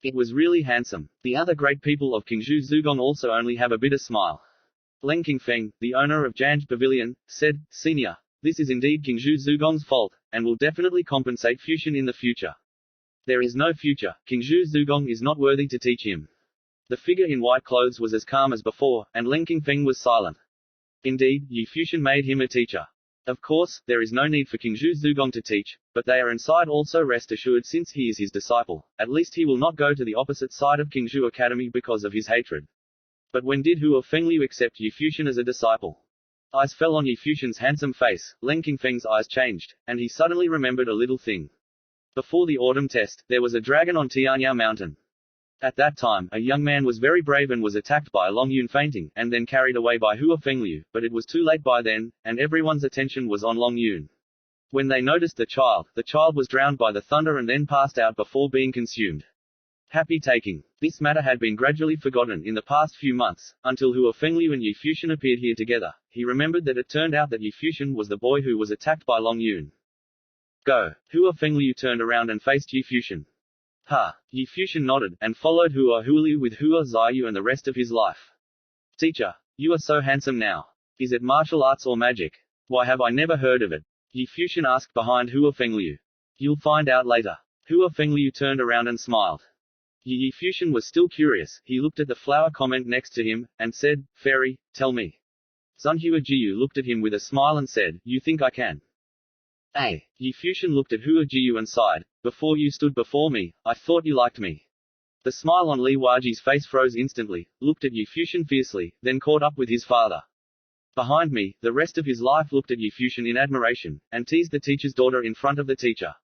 B: it was really handsome. The other great people of Qingzhou Zugong also only have a bitter smile. Leng Qingfeng, the owner of Janj Pavilion, said, Senior, this is indeed Qingzhou Zugong's fault, and will definitely compensate Futian in the future. There is no future. Qingzhou Zugong is not worthy to teach him. The figure in white clothes was as calm as before, and Leng Qingfeng was silent. Indeed, Yi Futian made him a teacher. Of course, there is no need for Qingzhou Zugong to teach, but they are inside also rest assured since he is his disciple, at least he will not go to the opposite side of Qingzhou Academy because of his hatred. But when did Hua Fengliu accept Yi Futian as a disciple? Eyes fell on Yi Futian's handsome face, Leng Qingfeng's eyes changed, and he suddenly remembered a little thing. Before the autumn test, there was a dragon on Tianyao Mountain. At that time, a young man was very brave and was attacked by Long Yun fainting, and then carried away by Hua Fengliu, but it was too late by then, and everyone's attention was on Long Yun. When they noticed the child was drowned by the thunder and then passed out before being consumed. Happy taking. This matter had been gradually forgotten in the past few months, until Hua Fengliu and Yi Futian appeared here together. He remembered that it turned out that Yi Futian was the boy who was attacked by Long Yun. Go. Hua Fengliu turned around and faced Yi Futian. Ha! Yi Futian nodded, and followed Hua Huiliu with Hua Ziyu and the rest of his life. Teacher, you are so handsome now. Is it martial arts or magic? Why have I never heard of it? Yi Futian asked behind Hua Fengliu. You'll find out later. Hua Fengliu turned around and smiled. Yi Futian was still curious. He looked at the flower comment next to him, and said, Fairy, tell me. Zunhua Jiyu looked at him with a smile and said, You think I can? Yi Futian looked at Hua Jiyu and sighed. Before you stood before me, I thought you liked me. The smile on Li Waji's face froze instantly, looked at Yi Futian fiercely, then caught up with his father. Behind me, the rest of his life looked at Yi Futian in admiration, and teased the teacher's daughter in front of the teacher.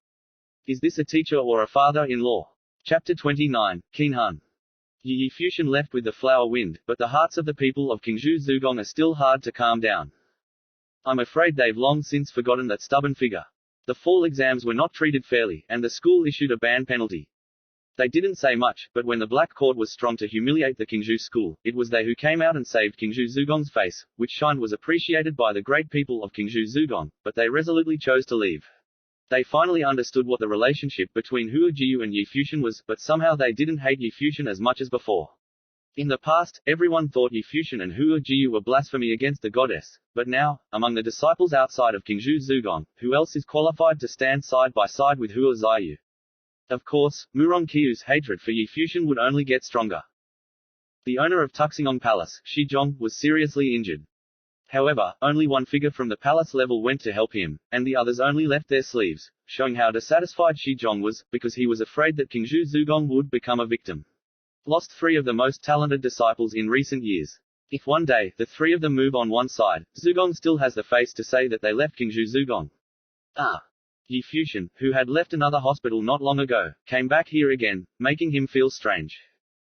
B: Is this a teacher or a father-in-law? Chapter 29, Qinhan. Yi Futian left with the flower wind, but the hearts of the people of Qingzhou Zugong are still hard to calm down. I'm afraid they've long since forgotten that stubborn figure. The fall exams were not treated fairly, and the school issued a ban penalty. They didn't say much, but when the Black Court was strong to humiliate the Qingzhou school, it was they who came out and saved Qingzhou Zugong's face, which shine was appreciated by the great people of Qingzhou Zugong, but they resolutely chose to leave. They finally understood what the relationship between Hua Jiyu and Yi Futian was, but somehow they didn't hate Yi Futian as much as before. In the past, everyone thought Yi Futian and Hua Jiyu were blasphemy against the goddess, but now, among the disciples outside of Qingzhou Zugong, who else is qualified to stand side by side with Hua Ziyu? Of course, Murong Qiu's hatred for Yi Futian would only get stronger. The owner of Tuxingong Palace, Shi Zhong, was seriously injured. However, only one figure from the palace level went to help him, and the others only left their sleeves, showing how dissatisfied Shi Zhong was, because he was afraid that Qingzhou Zugong would become a victim. Lost three of the most talented disciples in recent years. If one day, the three of them move on one side, Zugong still has the face to say that they left Qingzhou Zugong. Yi Futian, who had left another hospital not long ago, came back here again, making him feel strange.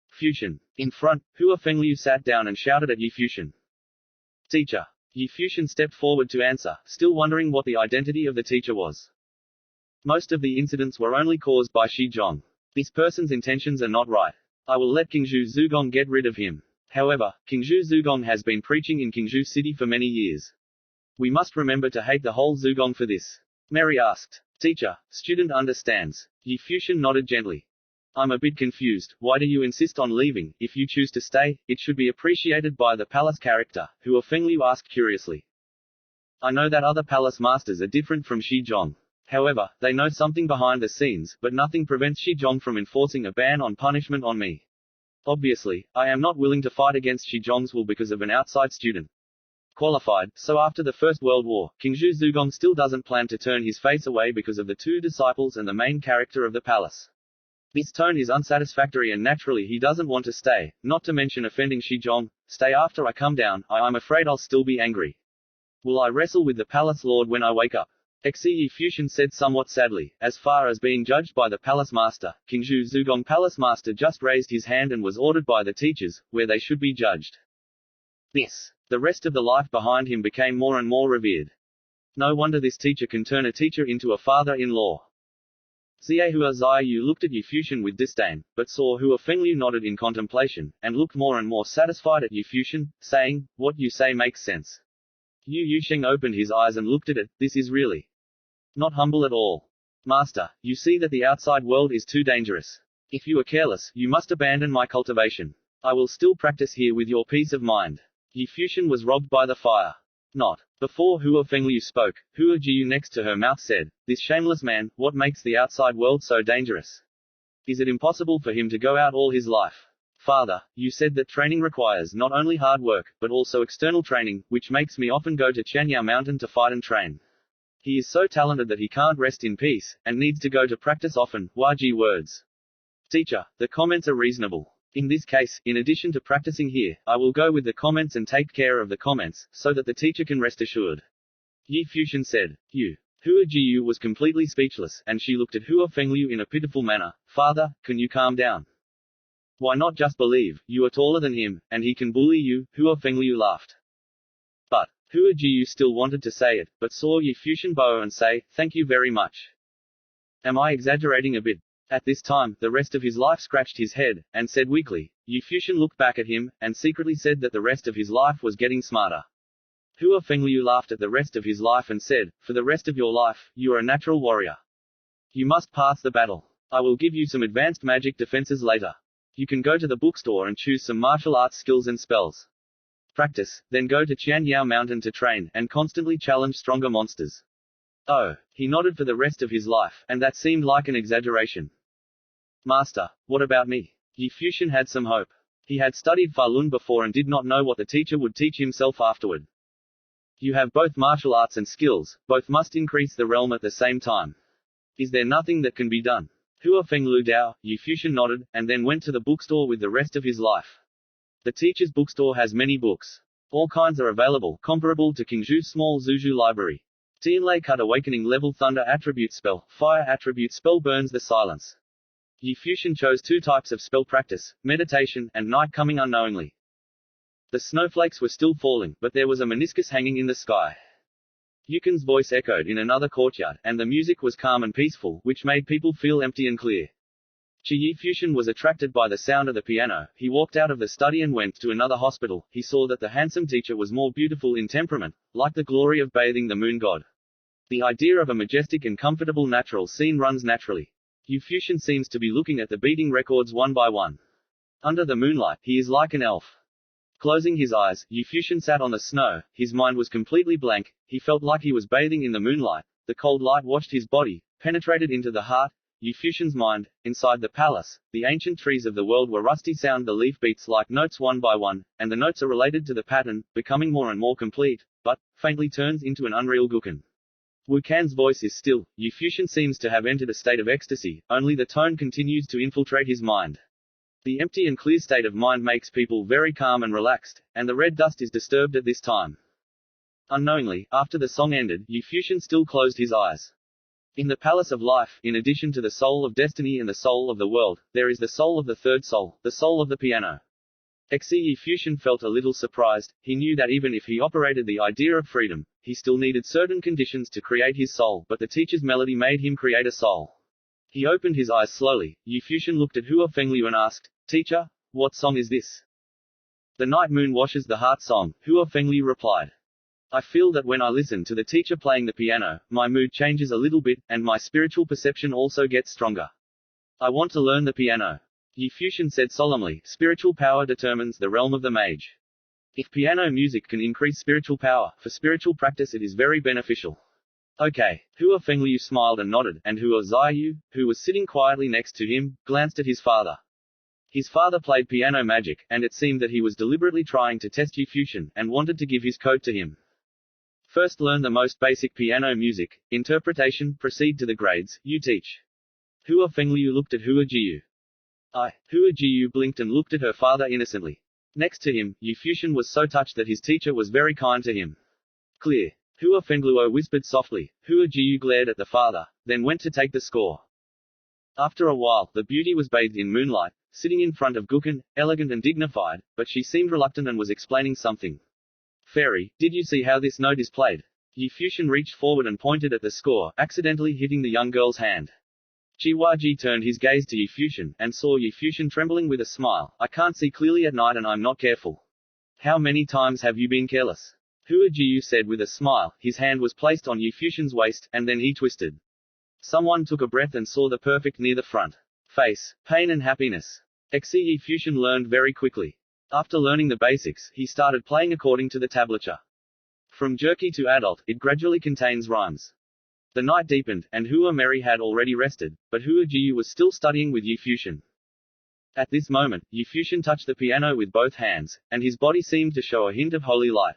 B: Futian. In front, Hua Fengliu sat down and shouted at Yi Futian. Teacher. Yi Futian stepped forward to answer, still wondering what the identity of the teacher was. Most of the incidents were only caused by Shi Zhong. This person's intentions are not right. I will let Qingzhou Zugong get rid of him. However, Qingzhou Zugong has been preaching in Qingzhou City for many years. We must remember to hate the whole Zugong for this. Mary asked. Teacher, student understands. Yi Futian nodded gently. I'm a bit confused. Why do you insist on leaving? If you choose to stay, it should be appreciated by the palace character, Hua Fengliu asked curiously. I know that other palace masters are different from Shi Zhong. However, they know something behind the scenes, but nothing prevents Shi Zhong from enforcing a ban on punishment on me. Obviously, I am not willing to fight against Shi Zhong's will because of an outside student. Qualified, so after the First World War, Qingzhou Zugong still doesn't plan to turn his face away because of the two disciples and the main character of the palace. This tone is unsatisfactory and naturally he doesn't want to stay, not to mention offending Shi Zhong. Stay after I come down, I'm afraid I'll still be angry. Will I wrestle with the palace lord when I wake up? Yi Futian said somewhat sadly. As far as being judged by the palace master, Qingzhou Zugong palace master just raised his hand and was ordered by the teachers, where they should be judged. The rest of the life behind him became more and more revered. No wonder this teacher can turn a teacher into a father-in-law. Hua Ziyu looked at Yi Futian with disdain, but saw Hua Fengliu nodded in contemplation, and looked more and more satisfied at Yi Futian, saying, What you say makes sense. Yu Yusheng opened his eyes and looked at it. This is really not humble at all. Master, you see that the outside world is too dangerous. If you are careless, you must abandon my cultivation. I will still practice here with your peace of mind. Yi Futian was robbed by the fire. Not. Before Hua Fengliu spoke, Hua Jiyu next to her mouth said, This shameless man, what makes the outside world so dangerous? Is it impossible for him to go out all his life? Father, you said that training requires not only hard work, but also external training, which makes me often go to Chanyao Mountain to fight and train. He is so talented that he can't rest in peace, and needs to go to practice often. Waji words. Teacher, the comments are reasonable. In this case, in addition to practicing here, I will go with the comments and take care of the comments, so that the teacher can rest assured. Yi Futian said. Hua Jiyu was completely speechless, and she looked at Hua Fengliu in a pitiful manner. Father, can you calm down? Why not just believe? You are taller than him, and he can bully you. Hua Fengliu laughed. But Hua Jiyu still wanted to say it, but saw Yi Futian bow and say, Thank you very much. Am I exaggerating a bit? At this time, the rest of his life scratched his head, and said weakly. Yu Fuxian looked back at him, and secretly said that the rest of his life was getting smarter. Hua Fengliu laughed at the rest of his life and said, for the rest of your life, you are a natural warrior. You must pass the battle. I will give you some advanced magic defenses later. You can go to the bookstore and choose some martial arts skills and spells. Practice, then go to Qianyao Mountain to train, and constantly challenge stronger monsters. Oh, he nodded for the rest of his life, and that seemed like an exaggeration. Master, what about me? Yu Fuxian had some hope. He had studied Falun before and did not know what the teacher would teach himself afterward. You have both martial arts and skills, both must increase the realm at the same time. Is there nothing that can be done? Hua Fenglu Dao, Yu Fuxian nodded, and then went to the bookstore with the rest of his life. The teacher's bookstore has many books. All kinds are available, comparable to King Zhu's small Zuzhu library. Tianlei Cut Awakening Level Thunder Attribute Spell, Fire Attribute Spell Burns the Silence. Yu Fuxian chose 2 types of spell practice, meditation, and night coming unknowingly. The snowflakes were still falling, but there was a meniscus hanging in the sky. Yukin's voice echoed in another courtyard, and the music was calm and peaceful, which made people feel empty and clear. Yu Fuxian was attracted by the sound of the piano. He walked out of the study and went to another hospital. He saw that the handsome teacher was more beautiful in temperament, like the glory of bathing the moon god. The idea of a majestic and comfortable natural scene runs naturally. Yu Fuxian seems to be looking at the beating records one by one. Under the moonlight, he is like an elf. Closing his eyes, Yu Fuxian sat on the snow. His mind was completely blank. He felt like he was bathing in the moonlight. The cold light washed his body, penetrated into the heart. Yu Fuxian's mind. Inside the palace, the ancient trees of the world were rusty sound. The leaf beats like notes one by one, and the notes are related to the pattern, becoming more and more complete, but faintly turns into an unreal gukan. Wu Can's voice is still. Yu Fuxian seems to have entered a state of ecstasy, only the tone continues to infiltrate his mind. The empty and clear state of mind makes people very calm and relaxed, and the red dust is disturbed at this time. Unknowingly, after the song ended, Yu Fuxian still closed his eyes. In the Palace of Life, in addition to the soul of destiny and the soul of the world, there is the soul of the third soul, the soul of the piano. Yu Fuxian felt a little surprised. He knew that even if he operated the idea of freedom, he still needed certain conditions to create his soul, but the teacher's melody made him create a soul. He opened his eyes slowly. Yu Fuxian looked at Hua Fengliu and asked, Teacher, what song is this? The Night Moon Washes the Heart song, Hua Fengliu replied. I feel that when I listen to the teacher playing the piano, my mood changes a little bit, and my spiritual perception also gets stronger. I want to learn the piano. Yu Fuxian said solemnly, spiritual power determines the realm of the mage. If piano music can increase spiritual power, for spiritual practice it is very beneficial. Okay. Hua Fengliu smiled and nodded, and Hua Xiaoyu, who was sitting quietly next to him, glanced at his father. His father played piano magic, and it seemed that he was deliberately trying to test Yu Fuxian, and wanted to give his code to him. First learn the most basic piano music, interpretation, proceed to the grades, you teach. Hua Fengliu looked at Hua Jiu. Hua Jiu blinked and looked at her father innocently. Next to him, Yu Fuxian was so touched that his teacher was very kind to him. Clear. Hua Fengluo whispered softly. Hua Jiu glared at the father, then went to take the score. After a while, the beauty was bathed in moonlight, sitting in front of Gukan, elegant and dignified, but she seemed reluctant and was explaining something. Fairy, did you see how this note is played? Yu Fuxian reached forward and pointed at the score, accidentally hitting the young girl's hand. Jiwaji turned his gaze to Yu Fuxian, and saw Yu Fuxian trembling with a smile. I can't see clearly at night and I'm not careful. How many times have you been careless? Hua Jiu said with a smile. His hand was placed on Yu Fuxian's waist, and then he twisted. Someone took a breath and saw the perfect near the front face, pain and happiness. Yu Fuxian learned very quickly. After learning the basics, he started playing according to the tablature. From jerky to adult, it gradually contains rhymes. The night deepened, and Hua Meri had already rested, but Hua Jiu was still studying with Yu Fuxian. At this moment, Yu Fuxian touched the piano with both hands, and his body seemed to show a hint of holy light.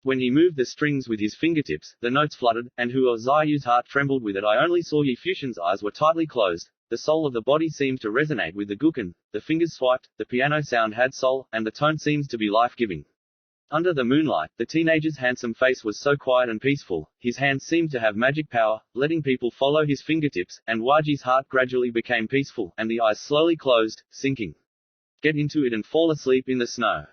B: When he moved the strings with his fingertips, the notes fluttered, and Hua Xiaoyu's heart trembled with it. I only saw Yu Fuxian's eyes were tightly closed. The soul of the body seemed to resonate with the gukan, the fingers swiped, the piano sound had soul, and the tone seems to be life-giving. Under the moonlight, the teenager's handsome face was so quiet and peaceful. His hands seemed to have magic power, letting people follow his fingertips, and Waji's heart gradually became peaceful, and the eyes slowly closed, sinking. Get into it and fall asleep in the snow.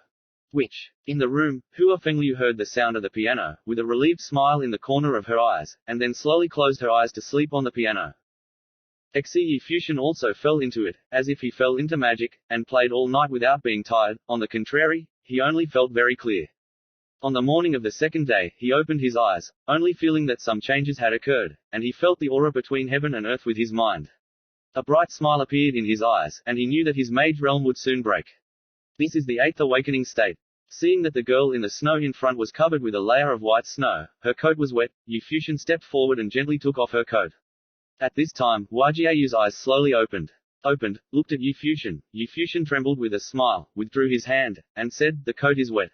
B: Which? In the room, Hua Fengliu heard the sound of the piano, with a relieved smile in the corner of her eyes, and then slowly closed her eyes to sleep on the piano. Xi Futian also fell into it, as if he fell into magic, and played all night without being tired. On the contrary, he only felt very clear. On the morning of the second day, he opened his eyes, only feeling that some changes had occurred, and he felt the aura between heaven and earth with his mind. A bright smile appeared in his eyes, and he knew that his mage realm would soon break. This is the 8th awakening state. Seeing that the girl in the snow in front was covered with a layer of white snow, her coat was wet, Yu Futian stepped forward and gently took off her coat. At this time, Jiayu's eyes slowly opened, looked at Yu Futian. Yu Futian trembled with a smile, withdrew his hand, and said, "The coat is wet.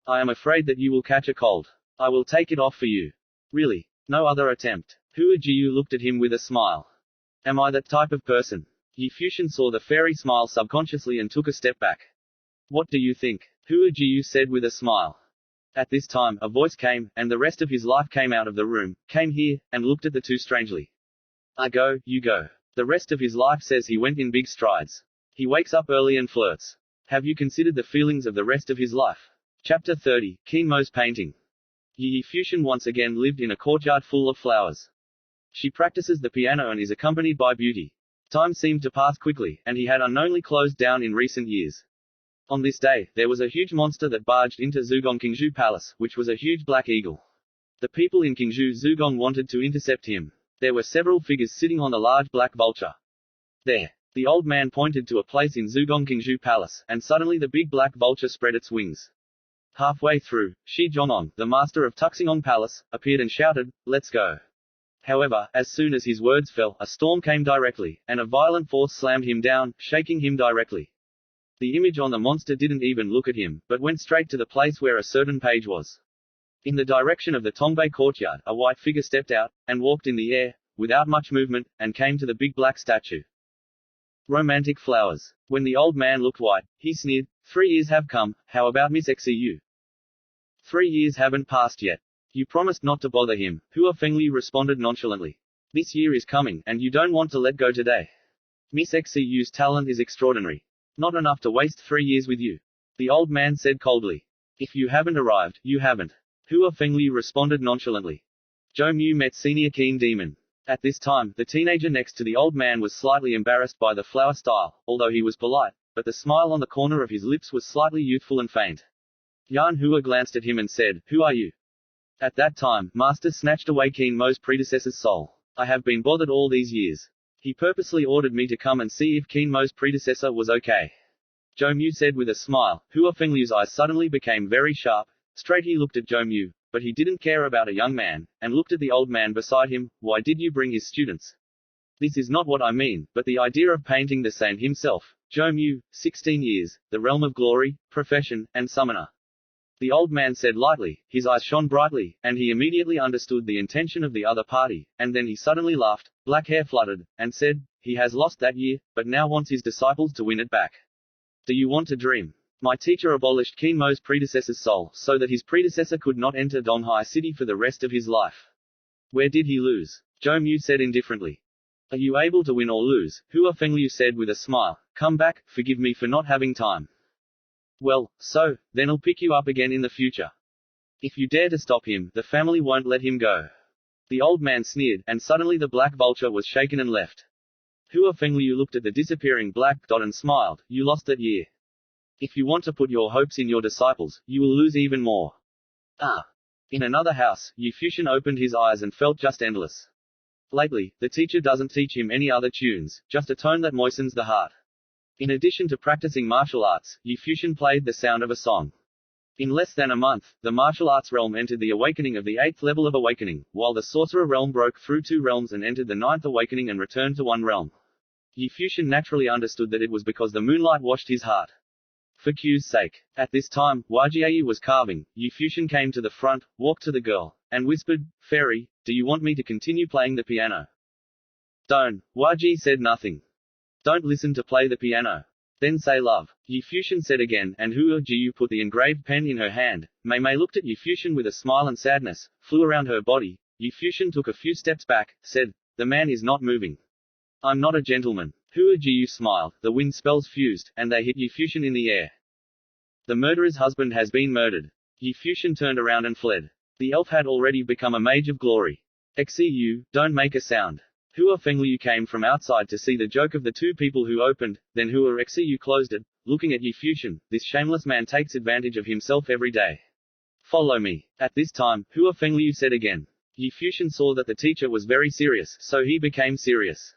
B: I am afraid that you will catch a cold. I will take it off for you." "Really? No other attempt?" Hua Jiu looked at him with a smile. "Am I that type of person?" Yu Futian saw the fairy smile subconsciously and took a step back. "What do you think?" Hua Jiu said with a smile. At this time, a voice came, and the rest of his life came out of the room, came here, and looked at the two strangely. "I go, you go." The rest of his life says he went in big strides. He wakes up early and flirts. Have you considered the feelings of the rest of his life? Chapter 30, Keen Mo's painting. Yi Futian once again lived in a courtyard full of flowers. She practices the piano and is accompanied by Beauty. Time seemed to pass quickly, and he had unknowingly closed down in recent years. On this day, there was a huge monster that barged into Zugong Qingzhou Palace, which was a huge black eagle. The people in Qingzhou Zugong wanted to intercept him. There were several figures sitting on a large black vulture. There. The old man pointed to a place in Zugong Qingzhou Palace, and suddenly the big black vulture spread its wings. Halfway through, Shi Zhongong, the master of Tuxingong Palace, appeared and shouted, "Let's go." However, as soon as his words fell, a storm came directly, and a violent force slammed him down, shaking him directly. The image on the monster didn't even look at him, but went straight to the place where a certain page was. In the direction of the Tongbei courtyard, a white figure stepped out, and walked in the air, without much movement, and came to the big black statue. Romantic flowers. When the old man looked white, he sneered, 3 years have come, how about Miss Xiu? 3 years haven't passed yet. You promised not to bother him, Hua Fengli responded nonchalantly. This year is coming, and you don't want to let go today. Miss Xiu's talent is extraordinary. Not enough to waste 3 years with you. The old man said coldly. If you haven't arrived, you haven't. Hua Fengli responded nonchalantly. Zhou Mu met Senior Keen Demon. At this time, the teenager next to the old man was slightly embarrassed by the flower style, although he was polite, but the smile on the corner of his lips was slightly youthful and faint. Yan Hua glanced at him and said, "Who are you?" At that time, Master snatched away Keen Mo's predecessor's soul. I have been bothered all these years. He purposely ordered me to come and see if Keen Mo's predecessor was okay. Zhou Mu said with a smile. Hua Fengliu's eyes suddenly became very sharp. Straight he looked at Zhou Mu, but he didn't care about a young man, and looked at the old man beside him. Why did you bring his students? This is not what I mean, but the idea of painting the same himself. Zhou Mu, 16 years, the realm of glory, profession, and summoner. The old man said lightly, his eyes shone brightly, and he immediately understood the intention of the other party, and then he suddenly laughed, black hair fluttered, and said, he has lost that year, but now wants his disciples to win it back. Do you want to dream? My teacher abolished Keen Mo's predecessor's soul, so that his predecessor could not enter Donghai City for the rest of his life. Where did he lose? Zhou Mu said indifferently. Are you able to win or lose? Hua Fengliu said with a smile. Come back, forgive me for not having time. Well, so, then I'll pick you up again in the future. If you dare to stop him, the family won't let him go. The old man sneered, and suddenly the black vulture was shaken and left. Hua Fengliu looked at the disappearing black dot and smiled. You lost that year. If you want to put your hopes in your disciples, you will lose even more. Ah. In another house, Yu Futian opened his eyes and felt just endless. Lately, the teacher doesn't teach him any other tunes, just a tone that moistens the heart. In addition to practicing martial arts, Yu Futian played the sound of a song. In less than a month, the martial arts realm entered the awakening of the 8th level of awakening, while the sorcerer realm broke through 2 realms and entered the 9th awakening and returned to 1 realm. Yu Futian naturally understood that it was because the moonlight washed his heart. For Q's sake. At this time, Jiayu was carving. Yu Futian came to the front, walked to the girl, and whispered, Fairy, do you want me to continue playing the piano? Don't. Ji said nothing. Don't listen to play the piano. Then say love. Yu Futian said again, and Hua Jiu put the engraved pen in her hand. Mei Mei looked at Yu Futian with a smile and sadness, flew around her body. Yu Futian took a few steps back, said, the man is not moving. I'm not a gentleman. Hua Jiu smiled, the wind spells fused, and they hit Yu Futian in the air. The murderer's husband has been murdered. Yu Futian turned around and fled. The elf had already become a mage of glory. Xiu, don't make a sound. Hua Fengliu came from outside to see the joke of the two people who opened, then Hua Xiu closed it, looking at Yi Fuxian. This shameless man takes advantage of himself every day. Follow me. At this time, Hua Fengliu said again. Yi Fuxian saw that the teacher was very serious, so he became serious.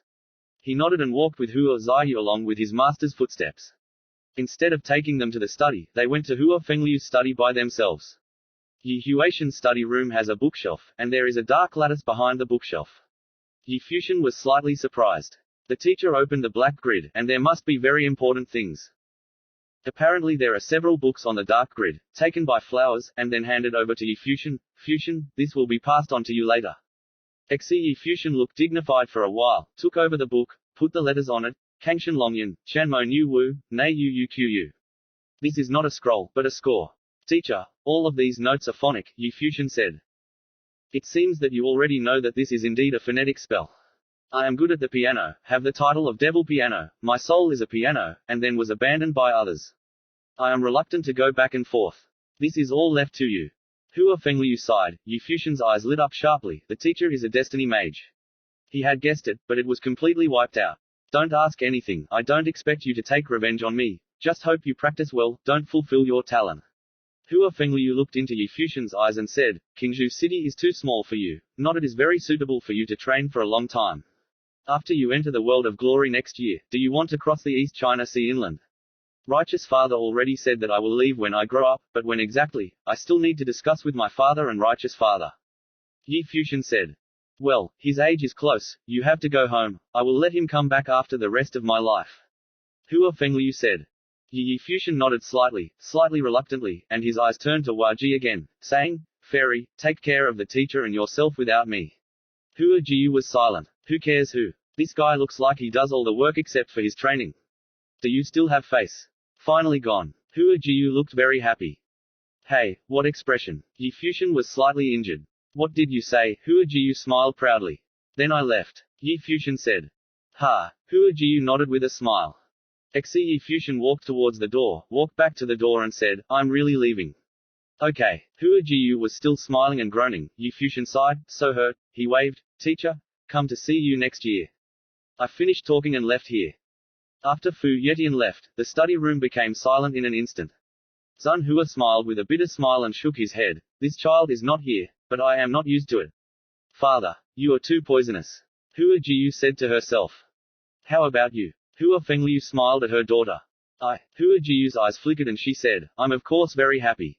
B: He nodded and walked with Hua Xiu along with his master's footsteps. Instead of taking them to the study, they went to Hua Fengliu's study by themselves. Yi Huaxian's study room has a bookshelf, and there is a dark lattice behind the bookshelf. Yi Fuxian was slightly surprised. The teacher opened the black grid, and there must be very important things. Apparently there are several books on the dark grid, taken by flowers, and then handed over to Yi Fuxian. Fuxian, this will be passed on to you later. Yi Fuxian looked dignified for a while, took over the book, put the letters on it, Kangshan Longyan, Chanmo Nu Wu, Nei Yu Yu. This is not a scroll, but a score. Teacher, all of these notes are phonic, Yi Fuxian said. It seems that you already know that this is indeed a phonetic spell. I am good at the piano, have the title of Devil Piano, my soul is a piano, and then was abandoned by others. I am reluctant to go back and forth. This is all left to you. Hua Fengliu sighed. Yi Fuxian's eyes lit up sharply. The teacher is a destiny mage. He had guessed it, but it was completely wiped out. Don't ask anything. I don't expect you to take revenge on me. Just hope you practice well, don't fulfill your talent. Hua Fengliu looked into Yi Fuxian's eyes and said, Qingzhou City is too small for you. Not it is very suitable for you to train for a long time. After you enter the world of glory next year, do you want to cross the East China Sea inland? Righteous father already said that I will leave when I grow up, but when exactly, I still need to discuss with my father and righteous father. Yi Fuxian said. Well, his age is close, you have to go home, I will let him come back after the rest of my life. Hua Fengliu said. Yi Fuxian nodded slightly reluctantly, and his eyes turned to Hua Ji again, saying, Fairy, take care of the teacher and yourself without me. Hua Ji was silent. Who cares who? This guy looks like he does all the work except for his training. Do you still have face? Finally gone. Hua Ji looked very happy. Hey, what expression? Yi Fuxian was slightly injured. What did you say? Hua Ji smiled proudly. Then I left. Yi Fuxian said. Ha. Hua Ji nodded with a smile. Yi Fuxian walked towards the door, walked back to the door and said, I'm really leaving. Okay. Hua Ji was still smiling and groaning. Yi Fuxian sighed, so hurt. He waved. Teacher, come to see you next year. I finished talking and left here. After Futian left, the study room became silent in an instant. Zun Hua smiled with a bitter smile and shook his head. This child is not here, but I am not used to it. Father, you are too poisonous. Hua Ji said to herself. How about you? Hua Fengliu smiled at her daughter. Hua Ji's eyes flickered and she said, I'm of course very happy.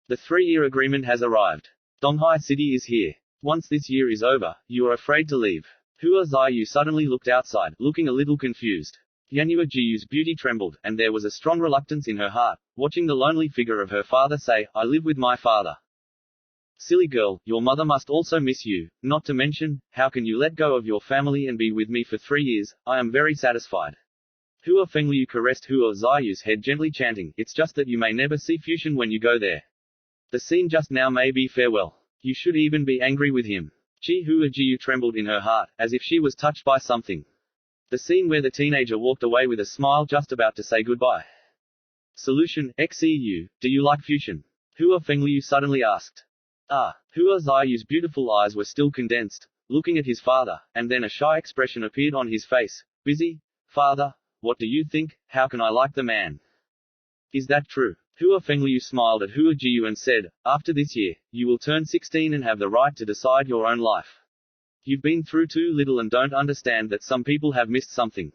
B: The 3-year agreement has arrived. Donghai City is here. Once this year is over, you are afraid to leave. Hua Xiu suddenly looked outside, looking a little confused. Yanhua Ji's beauty trembled, and there was a strong reluctance in her heart, watching the lonely figure of her father say, I live with my father. Silly girl, your mother must also miss you, not to mention, how can you let go of your family and be with me for 3 years, I am very satisfied. Hua Fengliu caressed Hua Xiu's head gently chanting, it's just that you may never see Futian when you go there. The scene just now may be farewell. You should even be angry with him. Hua Ji trembled in her heart, as if she was touched by something. The scene where the teenager walked away with a smile just about to say goodbye. Solution, Xiu, do you like Futian? Hua Fengliu suddenly asked. Hua Xiu's beautiful eyes were still condensed, looking at his father, and then a shy expression appeared on his face. Busy? Father, what do you think, how can I like the man? Is that true? Hua Fengliu smiled at Hua Ji and said, after this year, you will turn 16 and have the right to decide your own life. You've been through too little and don't understand that some people have missed something.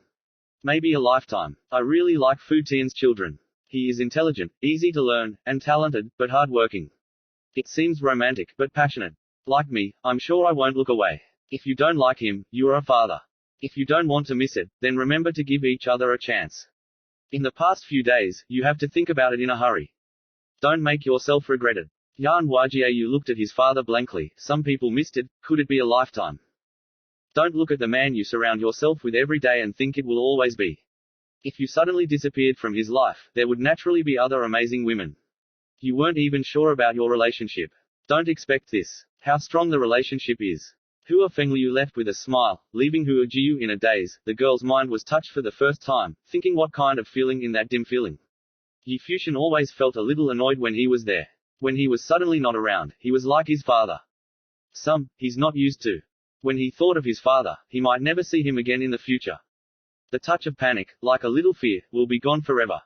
B: Maybe a lifetime. I really like Futian's children. He is intelligent, easy to learn, and talented, but hard-working. It seems romantic, but passionate. Like me, I'm sure I won't look away. If you don't like him, you are a father. If you don't want to miss it, then remember to give each other a chance. In the past few days, you have to think about it in a hurry. Don't make yourself regret it. Yan Huajiu looked at his father blankly. Some people missed it, could it be a lifetime? Don't look at the man you surround yourself with every day and think it will always be. If you suddenly disappeared from his life, there would naturally be other amazing women. You weren't even sure about your relationship. Don't expect this. How strong the relationship is. Hua Fengliu left with a smile, leaving Hua Jiu in a daze. The girl's mind was touched for the first time, thinking what kind of feeling in that dim feeling. Yi Fuxian always felt a little annoyed when he was there. When he was suddenly not around, he was like his father. He's not used to. When he thought of his father, he might never see him again in the future. The touch of panic, like a little fear, will be gone forever.